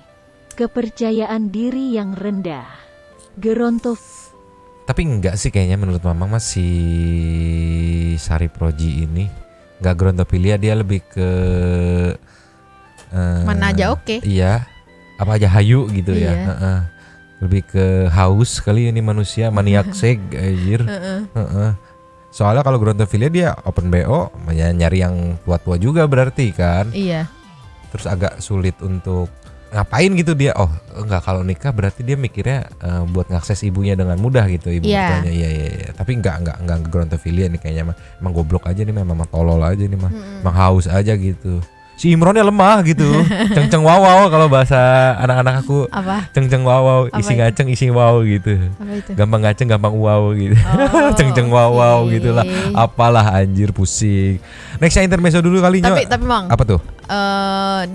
Speaker 6: Kepercayaan diri yang rendah.
Speaker 3: Tapi enggak sih kayaknya menurut Mamang masih Sari Proji ini enggak gerontofilia, dia lebih ke
Speaker 5: mana aja oke.
Speaker 3: Iya, apa aja hayu gitu ya.
Speaker 5: Iya.
Speaker 3: Lebih ke haus kali ini manusia, maniak seg anjir. Soalnya kalau gerontofilia dia open BO, ya nyari yang tua-tua juga berarti kan.
Speaker 5: Iya.
Speaker 3: Terus agak sulit untuk ngapain gitu dia. Oh, enggak, kalau nikah berarti dia mikirnya buat ngakses ibunya dengan mudah gitu, ibu
Speaker 5: Iya.
Speaker 3: mertuanya. Iya. Tapi enggak gerontofilia nih kayaknya mah. Emang goblok aja nih mah, emang tolol aja nih mah. Emang haus aja gitu. Si Imronnya lemah gitu. Ceng-ceng wawaw kalau bahasa anak-anak aku.
Speaker 5: Apa?
Speaker 3: Ceng-ceng wawaw,
Speaker 5: Apa
Speaker 3: isi
Speaker 5: itu?
Speaker 3: ngaceng, isi wow gitu.
Speaker 5: Apa itu?
Speaker 3: Gampang ngaceng, gampang wow gitu.
Speaker 5: Oh,
Speaker 3: Ceng-ceng wawaw
Speaker 5: oke.
Speaker 3: gitu lah. Apalah anjir, pusing. Nextnya intermezzo dulu kali Nyo.
Speaker 5: Tapi Mang,
Speaker 3: Apa tuh?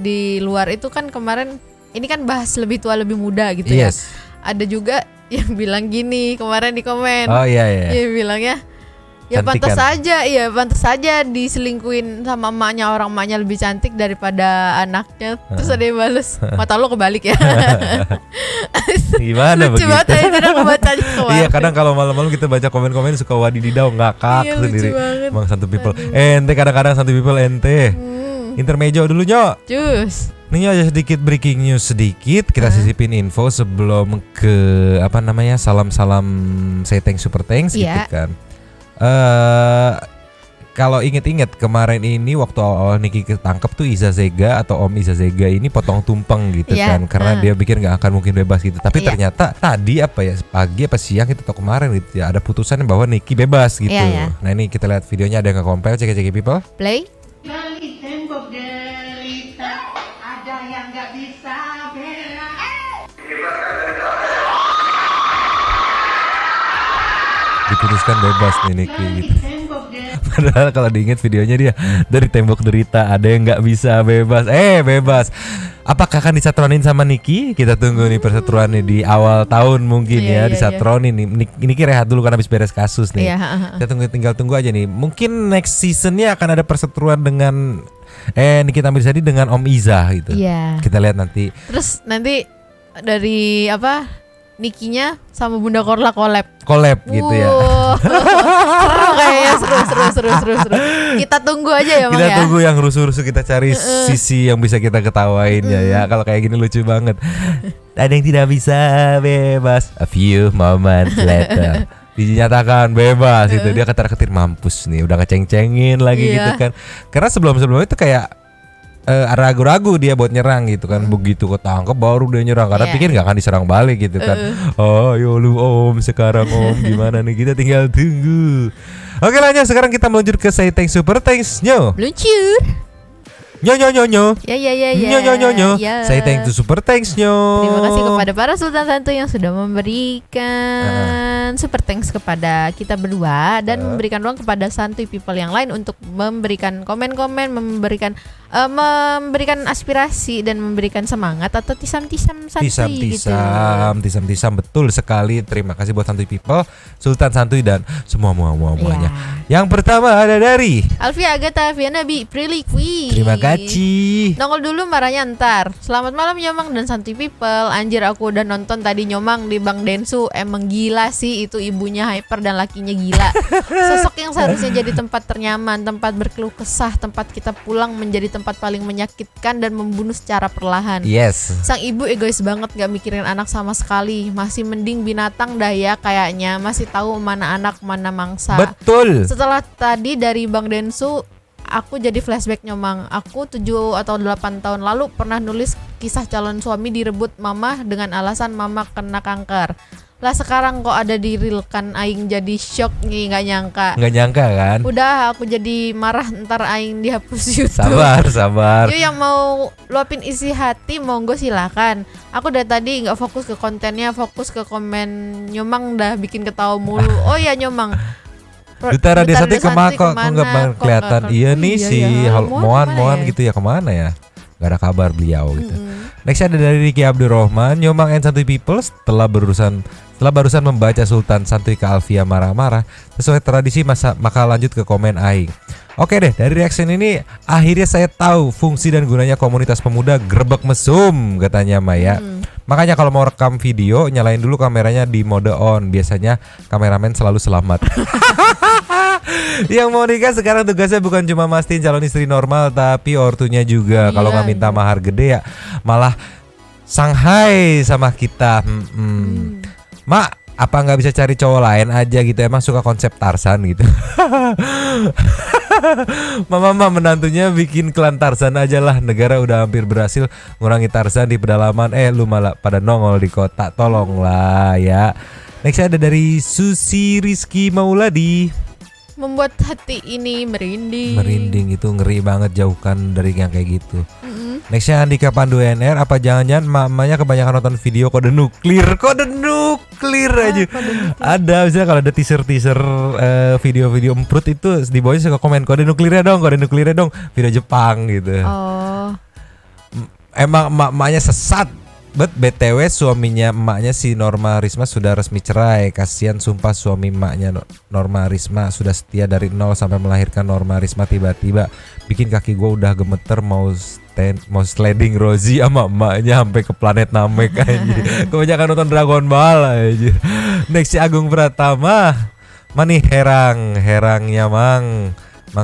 Speaker 5: di luar itu kan kemarin ini kan bahas lebih tua lebih muda gitu ya.
Speaker 3: Yes.
Speaker 5: Ada juga yang bilang gini kemarin di komen.
Speaker 3: Oh iya.
Speaker 5: Dia bilangnya ya
Speaker 3: Cantik
Speaker 5: pantas
Speaker 3: kan?
Speaker 5: saja, iya pantas saja diselingkuhin sama emaknya, orang emaknya lebih cantik daripada anaknya. Terus ada yang bales, mata lo kebalik ya.
Speaker 3: Gimana
Speaker 5: Lucu
Speaker 3: begitu?
Speaker 5: banget ya, tidak aku bacanya kemarin.
Speaker 3: Iya, kadang kalau malam-malam kita baca komen-komen suka wadididau ngakak
Speaker 5: Iya, lucu
Speaker 3: sendiri.
Speaker 5: banget.
Speaker 3: Emang santu people. Ente kadang-kadang santu people ente. Intermezzo dulu Nyo.
Speaker 5: Cus.
Speaker 3: Ini aja sedikit breaking news sedikit. Kita sisipin info sebelum ke salam-salam say thanks super thanks gitu
Speaker 5: Iya.
Speaker 3: kan. Kalau inget-inget kemarin ini waktu awal Niki ketangkep tuh Iza Zega atau Om Iza Zega ini potong tumpeng gitu
Speaker 5: Iya,
Speaker 3: kan, karena dia pikir nggak akan mungkin bebas gitu. Tapi
Speaker 5: Iya.
Speaker 3: ternyata tadi pagi apa siang itu atau kemarin gitu ya, ada putusan bahwa Niki bebas gitu.
Speaker 5: Iya.
Speaker 3: Nah ini kita lihat videonya, ada yang nge-compile, cek people.
Speaker 5: Play.
Speaker 7: Dari tembok derita ada yang gak bisa bela.
Speaker 3: Diputuskan bebas nih Niki gitu.
Speaker 7: Tembok derita.
Speaker 3: Padahal kalau diingat videonya dia dari tembok derita ada yang nggak bisa bebas. Bebas. Apakah akan disatronin sama Niki? Kita tunggu nih perseteruannya di awal tahun mungkin
Speaker 5: Iya,
Speaker 3: ya,
Speaker 5: iya,
Speaker 3: disatronin nih. Niki rehat dulu karena habis beres kasus nih.
Speaker 5: Iya.
Speaker 3: Kita tinggal tunggu aja nih. Mungkin next seasonnya akan ada perseteruan dengan Nikita Mirzadi dengan Om Iza gitu.
Speaker 5: Iya.
Speaker 3: Kita lihat nanti.
Speaker 5: Terus nanti dari Nikinya sama Bunda Korla collab
Speaker 3: Gitu ya.
Speaker 5: Seru kayaknya, seru. Kita tunggu aja ya Mang
Speaker 3: Kita
Speaker 5: ya.
Speaker 3: tunggu yang rusuh-rusuh, kita cari sisi yang bisa kita ketawain ya. Kalau kayak gini lucu banget. Ada yang tidak bisa bebas. A few moments later dinyatakan bebas itu, dia ketar-ketir mampus nih, udah ngeceng-cengin lagi
Speaker 5: Iya.
Speaker 3: gitu kan. Karena sebelum-sebelumnya itu kayak ragu-ragu dia buat nyerang gitu kan. Begitu ketangkep baru dia nyerang karena
Speaker 5: Iya.
Speaker 3: pikir nggak akan diserang balik gitu kan. Oh yo lu Om, sekarang Om gimana nih, kita tinggal tunggu. Oke lah Nyo, sekarang kita meluncur ke say thanks super thanks Nyo.
Speaker 5: Meluncur.
Speaker 3: Nyo.
Speaker 5: Ya.
Speaker 3: Nyo.
Speaker 5: Ya.
Speaker 3: Say thanks to super thanks Nyo.
Speaker 5: Terima kasih kepada para sultan santu yang sudah memberikan super thanks kepada kita berdua dan memberikan ruang kepada santuy people yang lain untuk memberikan komen-komen, memberikan memberikan aspirasi dan memberikan semangat atau tisam-tisam santuy gitu.
Speaker 3: Tisam-tisam betul sekali. Terima kasih buat Santuy People, Sultan Santuy dan semuanya. Yang pertama ada dari
Speaker 5: Alfia Agatha Vianabi Prilly Queen.
Speaker 3: terima kasih.
Speaker 5: Nongol dulu marahnya ntar. Selamat malam Nyomang dan Santuy People. Anjir aku udah nonton tadi Nyomang di Bang Densu. Emang gila sih itu ibunya hyper dan lakinya gila. Sosok yang seharusnya jadi tempat ternyaman, tempat berkeluh kesah, tempat kita pulang menjadi tempat paling menyakitkan dan membunuh secara perlahan.
Speaker 3: Yes.
Speaker 5: Sang ibu egois banget, gak mikirin anak sama sekali. Masih mending binatang dah ya kayaknya. Masih tahu mana anak mana mangsa.
Speaker 3: Betul.
Speaker 5: Setelah tadi dari Bang Densu, aku jadi flashback Nyomang. Aku 7 atau 8 tahun lalu pernah nulis kisah calon suami direbut mama dengan alasan mama kena kanker. Lah sekarang kok ada di reel kan, aing jadi shock nih, nggak nyangka.
Speaker 3: Nggak nyangka kan?
Speaker 5: Udah aku jadi marah, ntar aing dihapus YouTube.
Speaker 3: Sabar.
Speaker 5: Yuk yang mau luapin isi hati monggo silakan. Aku dari tadi nggak fokus ke kontennya, fokus ke komen Nyomang dah bikin ketawa mulu. Oh ya Nyomang.
Speaker 3: Duta Radio Santuy kemana kok nggak kelihatan? Iya nih si Moan
Speaker 5: ya?
Speaker 3: gitu ya, kemana ya? Gak ada kabar beliau gitu. Next ada dari Ricky Abdurrahman. Nyomang and Santuy People setelah barusan membaca Sultan Santuy ke Alfia marah-marah, sesuai tradisi maka lanjut ke komen aing. Oke deh, dari reaction ini akhirnya saya tahu fungsi dan gunanya komunitas pemuda Grebek Mesum, katanya Maya. Makanya kalau mau rekam video nyalain dulu kameranya di mode on. Biasanya kameramen selalu selamat. Yang mau nikah sekarang tugasnya bukan cuma mastiin calon istri normal, tapi ortunya juga. Kalau nggak minta mahar gede ya malah Shanghai sama kita. Mak, apa nggak bisa cari cowok lain aja gitu? Emang suka konsep Tarzan gitu. Mama menantunya bikin klan Tarzan aja lah. Negara udah hampir berhasil ngurangi Tarzan di pedalaman, lu malah pada nongol di kota. Tolonglah ya. Next ada dari Susi Rizky Mauladi.
Speaker 5: Membuat hati ini merinding.
Speaker 3: Merinding itu ngeri banget, jauhkan dari yang kayak gitu. Nextnya Andika Pandu NR. Apa jangan-jangan mamanya kebanyakan nonton video kode nuklir aja. Ada misalnya kalau ada teaser video-video emprut itu di bawahnya suka komen kode nuklirnya dong, video Jepang gitu.
Speaker 5: Oh.
Speaker 3: Emang emak-emaknya sesat. BTW suaminya emaknya si Norma Risma sudah resmi cerai. Kasihan sumpah suami emaknya Norma Risma sudah setia dari nol sampai melahirkan Norma Risma tiba-tiba bikin kaki gue udah gemeter mau sliding Rosie sama emaknya sampai ke planet Namek aja. Kebanyakan nonton Dragon Ball aja. Next si Agung Pratama. Mani herangnya Mang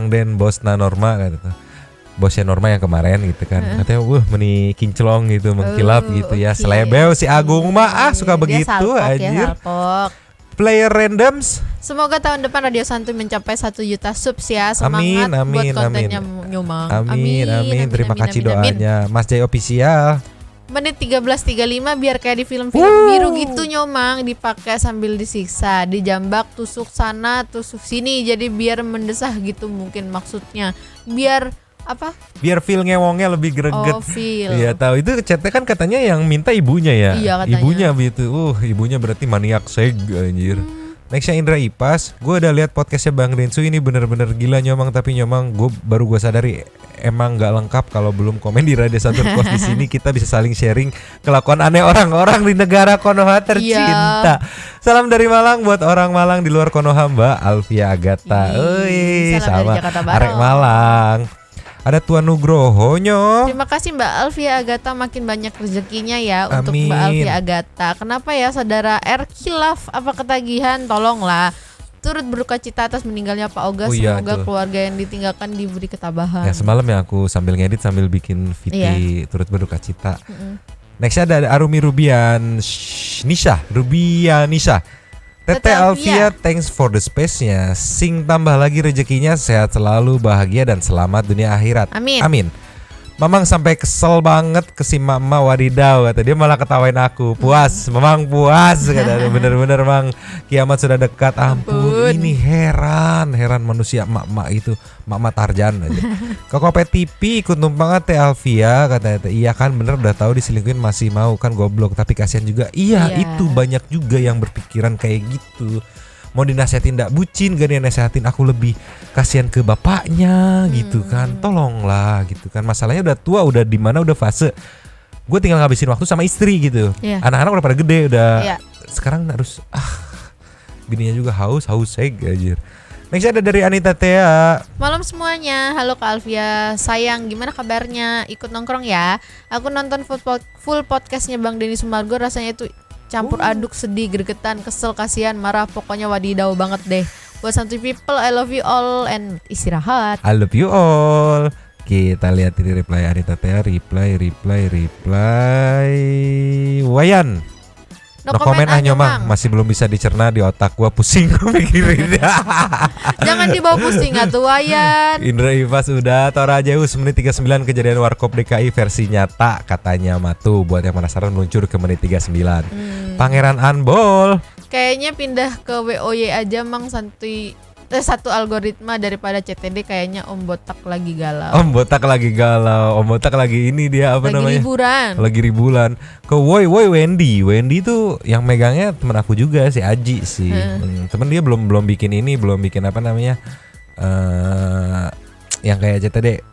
Speaker 3: Den bosna Norma gitu. Bosnya Norma yang kemarin gitu kan, katanya meni kinclong gitu, mengkilap gitu ya.
Speaker 5: Okay.
Speaker 3: Selebeu si Agung mah suka
Speaker 5: Dia
Speaker 3: begitu
Speaker 5: salpok
Speaker 3: anjir.
Speaker 5: Ya, salpok.
Speaker 3: Player randoms.
Speaker 5: Semoga tahun depan Radio Santuy mencapai 1 juta subs ya. Semangat buat kontennya Nyomang.
Speaker 3: Amin. Terima kasih doanya. Mas Jay Official.
Speaker 5: Menit 13.35 biar kayak di film-film biru gitu Nyomang, dipakai sambil disiksa, dijambak, tusuk sana, tusuk sini, jadi biar mendesah gitu mungkin maksudnya. Biar apa?
Speaker 3: Biar feel ngewongnya lebih greget.
Speaker 5: Oh, feel.
Speaker 3: Iya tahu itu chatnya kan katanya yang minta ibunya ya.
Speaker 5: Iya, katanya.
Speaker 3: Ibunya gitu. Ibunya berarti maniak seg anjir. Nextnya Indra Ipas. Gue udah lihat podcastnya Bang Densu ini bener-bener gila Nyomang, tapi Nyomang gue sadari emang nggak lengkap kalau belum komen di Radio Santuy Kos. Di sini kita bisa saling sharing kelakuan aneh orang-orang di negara Konoha tercinta. Iya. Salam dari Malang buat orang Malang di luar Konoha, Mbak Alfia Agatha.
Speaker 5: Salam dari Jakarta Barat.
Speaker 3: Arek Malang. Ada Tuan Nugroho nyo.
Speaker 5: Terima kasih Mbak Alfia Agatha, makin banyak rezekinya ya. Untuk
Speaker 3: Amin.
Speaker 5: Mbak Alfia Agatha. Kenapa ya saudara R Khilaf apa ketagihan, tolonglah turut berduka cita atas meninggalnya Pak Oga. Semoga keluarga yang ditinggalkan diberi ketabahan.
Speaker 3: Ya semalam ya aku sambil ngedit sambil bikin VT turut berduka cita. Next ada Arumi Rubian Nisha. Tete Alfia, thanks for the space-nya. Sing tambah lagi rezekinya, sehat selalu, bahagia dan selamat dunia akhirat. Amin. Mamang sampai kesel banget ke si mama wadidaw, kata dia malah ketawain aku. Puas, Mamang puas, kata bener-bener Mang, kiamat sudah dekat. Ampun, ini heran manusia emak-emak itu, emak-emak Tarjan aja. Kokopet TV ikut numpang Teh Alfia, kata iya kan bener udah tahu diselingkuhin masih mau kan goblok, tapi kasihan juga. Iya, itu banyak juga yang berpikiran kayak gitu. mau dinasehatin ndak bucin, gak dia nasehatin aku lebih kasihan ke bapaknya gitu kan. Tolonglah gitu kan. Masalahnya udah tua, udah di mana, udah fase gue tinggal ngabisin waktu sama istri gitu.
Speaker 5: Iya.
Speaker 3: Anak-anak udah pada gede, udah
Speaker 5: Iya.
Speaker 3: sekarang harus bininya juga haus seg anjir. Next ada dari Anita Thea.
Speaker 5: Malam semuanya, halo Kak Alfia. Sayang, gimana kabarnya? Ikut nongkrong ya. Aku nonton full podcastnya Bang Denny Sumargo. Rasanya itu campur aduk, sedih, gregetan, kesel, kasihan, marah. Pokoknya wadidaw banget deh. Buat santuy people, I love you all. And istirahat.
Speaker 3: I love you all. Kita lihat ini reply Anita Thea. Reply Wayan. No comment Nyomang. Masih belum bisa dicerna di otak gua, pusing gua mikirin.
Speaker 5: Jangan dibawa pusing atuh Wayan.
Speaker 3: Indra Ivas udah. Tora Zeus menit 39 kejadian Warkop DKI versi nyata katanya Matu. Buat yang penasaran meluncur ke menit 39. Pangeran Anbol.
Speaker 5: Kayaknya pindah ke WOY aja Mang, santuy. Satu algoritma daripada CTD. Kayaknya Om Botak lagi galau.
Speaker 3: Om Botak lagi galau. Om Botak lagi ini dia apa
Speaker 5: lagi
Speaker 3: namanya?
Speaker 5: liburan.
Speaker 3: Lagi ribulan. Ke Wendy. Wendy tuh yang megangnya temen aku juga, si Aji sih. Temen dia belum bikin ini, belum bikin apa namanya? Yang kayak CTD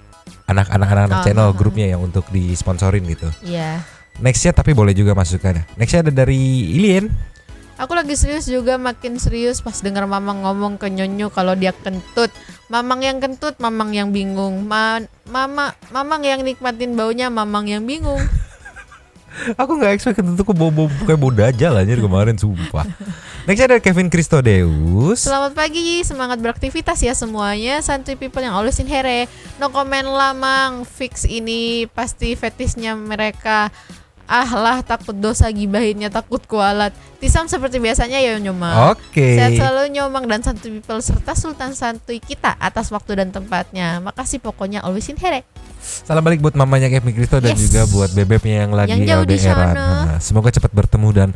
Speaker 3: anak-anak channel grupnya yang untuk disponsorin gitu.
Speaker 5: Iya.
Speaker 3: Nextnya tapi boleh juga masukkan. Nextnya ada dari Ilien.
Speaker 5: Aku lagi serius juga, makin serius pas dengar Mamang ngomong ke Nyonyo kalau dia kentut. Mamang yang kentut, Mamang yang bingung. Mamang yang nikmatin baunya, Mamang yang bingung.
Speaker 3: Aku nggak expect kentut kok bau kayak bau dajal anjir kemarin, sumpah. Next ada Kevin Christodeus.
Speaker 5: Selamat pagi, semangat beraktivitas ya semuanya. Santuy people yang always in here. No comment lah Mang, fix ini pasti fetisnya mereka. Ah lah, takut dosa, gibahinnya takut kualat. Tisam seperti biasanya ya Nyomang.
Speaker 3: Oke.
Speaker 5: Sehat selalu Nyomang dan santuy people serta Sultan Santuy kita atas waktu dan tempatnya. Makasih pokoknya always in here.
Speaker 3: Salam balik buat mamanya Kevin Christo dan juga buat bebeknya yang lagi
Speaker 5: Yang jauh di
Speaker 3: LDR-an.
Speaker 5: sana.
Speaker 3: Semoga cepat bertemu dan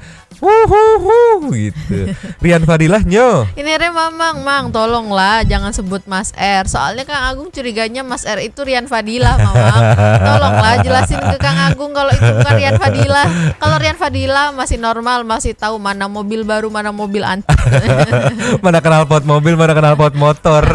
Speaker 3: gitu. Rian Fadilah Nyo.
Speaker 5: Ini Re Mamang, Mang tolonglah jangan sebut Mas R. Soalnya Kang Agung curiganya Mas R itu Rian Fadilah Mamang. Tolonglah jelasin ke Kang Agung kalau itu bukan Rian Fadilah. Kalau Rian Fadilah masih normal, masih tahu mana mobil baru, mana mobil antik.
Speaker 3: Mana kenal pot mobil, mana kenal pot motor.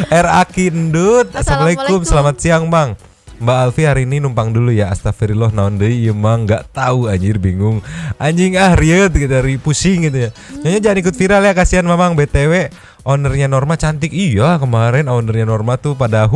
Speaker 3: R.A. Kindut. Assalamualaikum, selamat siang Bang. Mbak Alfi hari ini numpang dulu ya. Astagfirullah naon deui ieu mah enggak tahu anjir, bingung. Anjing riet gitu, dari pusing gitu ya. Nyonya jangan ikut viral ya, kasihan Mamang. BTW ownernya Norma cantik. Iya, kemarin ownernya Norma tuh pada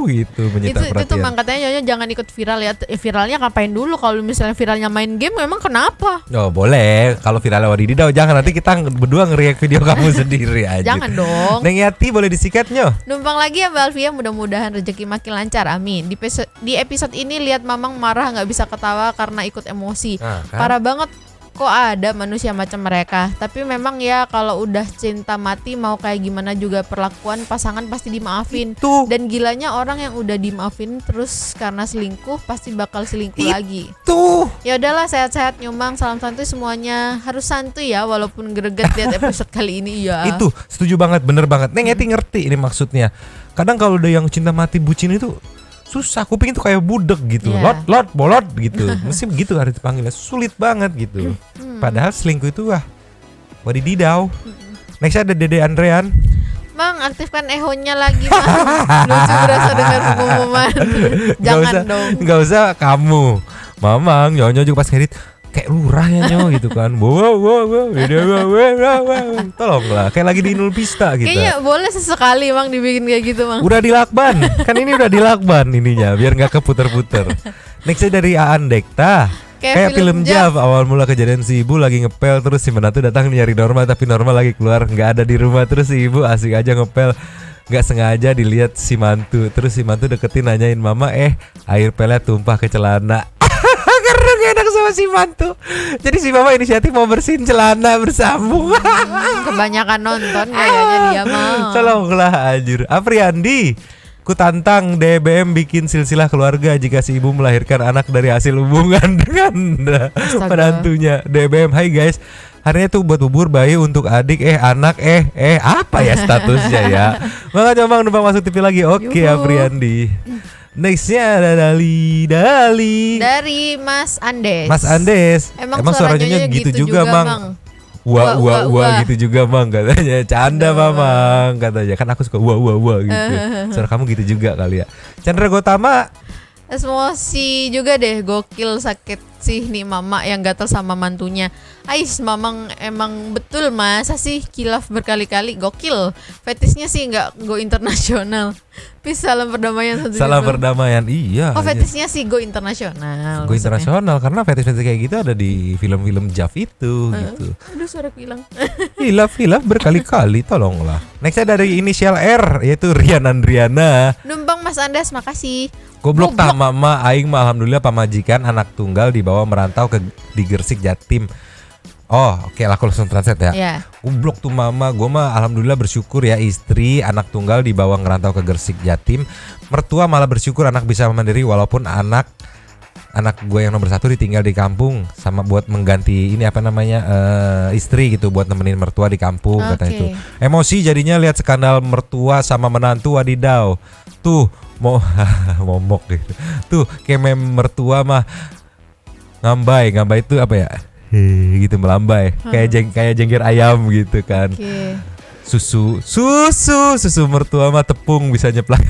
Speaker 3: gitu menyita
Speaker 5: itu
Speaker 3: perhatian.
Speaker 5: Mang katanya Nyonya jangan ikut viral ya. Viralnya ngapain dulu? Kalau misalnya viralnya main game memang kenapa?
Speaker 3: Oh boleh, kalau viralnya Wadididau jangan, nanti kita berdua nge-react video kamu sendiri aja.
Speaker 5: Jangan dong.
Speaker 3: Neng Yati boleh disikat Nyo.
Speaker 5: Numpang lagi ya Mbak Alfia, mudah-mudahan rezeki makin lancar, amin. Di episode ini lihat Mamang marah nggak bisa ketawa karena ikut emosi.
Speaker 3: Nah, kan?
Speaker 5: Parah banget. Kok ada manusia macam mereka? Tapi memang ya kalau udah cinta mati mau kayak gimana juga perlakuan pasangan pasti dimaafin.
Speaker 3: Itu.
Speaker 5: Dan gilanya orang yang udah dimaafin terus karena selingkuh pasti bakal selingkuh lagi.
Speaker 3: Tuh.
Speaker 5: Ya udahlah, sehat-sehat Nyomang, salam santuy semuanya. Harus santuy ya walaupun greget lihat episode kali ini ya.
Speaker 3: Itu setuju banget, bener banget. Neng Yati ngerti ini maksudnya. Kadang kalau udah yang cinta mati bucin itu susah, kuping itu kayak budek gitu.
Speaker 5: Yeah.
Speaker 3: Lot bolot gitu. Mesti begitu harus dipanggilnya, sulit banget gitu. Padahal selingkuh itu wadididau. Next ada Dede Andrean.
Speaker 5: Mang, aktifkan ehonya lagi Mang. Lucu berasa dengar pengumuman. Jangan dong.
Speaker 3: Nggak usah kamu. Mamang, Nyonya juga pas ngedit kayak lurah ya Nyo gitu kan. Wow. Tolonglah, kayak lagi di Inul Pista gitu.
Speaker 5: Kayaknya boleh sesekali Mang dibikin kayak gitu Mang.
Speaker 3: Udah dilakban. Kan ini udah dilakban ininya biar nggak keputer-puter. Nextnya dari Aan Dekta. Kayak film Jav. Awal mula kejadian si ibu lagi ngepel, terus si menantu datang nyari Norma, tapi Norma lagi keluar nggak ada di rumah, terus si ibu asik aja ngepel, nggak sengaja dilihat si mantu, terus si mantu deketin nanyain mama, air pelnya tumpah ke celana. Karena gak enak sama si mantu, jadi si mama inisiatif mau bersihin celana bersambung.
Speaker 5: Kebanyakan nonton kayaknya dia mah.
Speaker 3: Tolonglah anjir. Apriandi, ku tantang DBM bikin silsilah keluarga jika si ibu melahirkan anak dari hasil hubungan dengan menantunya. DBM, hai guys, harinya tuh buat bubur bayi untuk adik, anak, apa ya statusnya ya. Maka coba numpang masuk TV lagi. Oke, Apriandi. Nextnya ada Dali
Speaker 5: dari Mas Andes.
Speaker 3: Mas Andes. Emang suaranya
Speaker 5: suaranya
Speaker 3: gitu juga Mang. wah gitu juga Mang katanya. Canda Mamang katanya. Kan aku suka wah gitu. Suara kamu gitu juga kali ya. Chandra Gotama,
Speaker 5: Emosi juga deh, gokil sakit sih nih mama yang gatal sama mantunya. Ais, mamang emang betul masa sih kilaf berkali-kali, gokil. Fetisnya sih nggak go internasional. Please salam perdamaian satu
Speaker 3: salam
Speaker 5: people.
Speaker 3: perdamaian. Iya.
Speaker 5: Oh
Speaker 3: aja.
Speaker 5: fetisnya sih go internasional.
Speaker 3: Go
Speaker 5: maksudnya.
Speaker 3: internasional karena fetis-fetis kayak gitu ada di film-film Jav itu gitu.
Speaker 5: Aduh suara hilang.
Speaker 3: Hilaf berkali-kali, tolonglah. Nextnya dari inisial R, yaitu Rian Andriana.
Speaker 5: Numpang Mas Andas, makasih.
Speaker 3: Goblok tak mama, aing mah alhamdulillah pamajikan anak tunggal dibawa merantau di Gersik Jatim. Oh oke lah, aku langsung translate ya.
Speaker 5: Ya.
Speaker 3: Goblok tuh mama, gue mah alhamdulillah bersyukur ya istri anak tunggal dibawa ngerantau ke Gersik Jatim. Mertua malah bersyukur anak bisa mandiri walaupun anak gue yang nomor 1 ditinggal di kampung sama buat mengganti ini apa namanya istri gitu buat nemenin mertua di kampung kata itu. Emosi jadinya lihat skandal mertua sama menantu wadidaw. Tuh mau momok gitu. Tuh kayak meme mertua mah ngambai itu apa ya? Gitu melambai. Kayak jengger ayam gitu kan. Susu mertua mah tepung bisa nyeplak.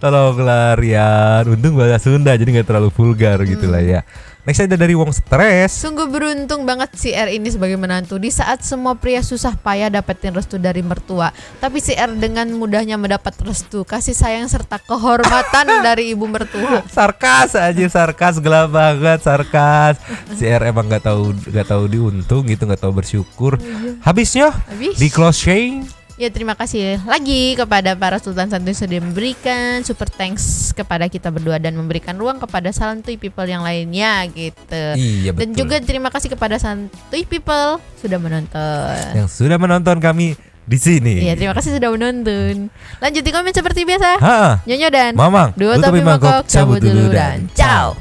Speaker 3: Tolonglah Rian, untung bahasa Sunda jadi gak terlalu vulgar gitu lah ya. Next ada dari Wong Stres.
Speaker 5: Sungguh beruntung banget si R ini sebagai menantu di saat semua pria susah payah dapetin restu dari mertua. Tapi si R dengan mudahnya mendapat restu, kasih sayang serta kehormatan dari ibu mertua.
Speaker 3: Sarkas gelap banget sarkas. Si R emang gak tahu diuntung gitu, gak tahu bersyukur. Habisnya di closing.
Speaker 5: Ya terima kasih lagi kepada para Sultan Santuy sudah memberikan super thanks kepada kita berdua dan memberikan ruang kepada Santuy People yang lainnya gitu.
Speaker 3: Iya betul.
Speaker 5: Dan juga terima kasih kepada Santuy People sudah menonton.
Speaker 3: Yang sudah menonton kami di sini.
Speaker 5: Iya terima kasih sudah menonton. Lanjut di komen seperti biasa.
Speaker 3: Ha.
Speaker 5: Nyonya dan
Speaker 3: Mamang,
Speaker 5: Dua
Speaker 3: tutupi
Speaker 5: Tapi Mangkok cabut dulu dan ciao.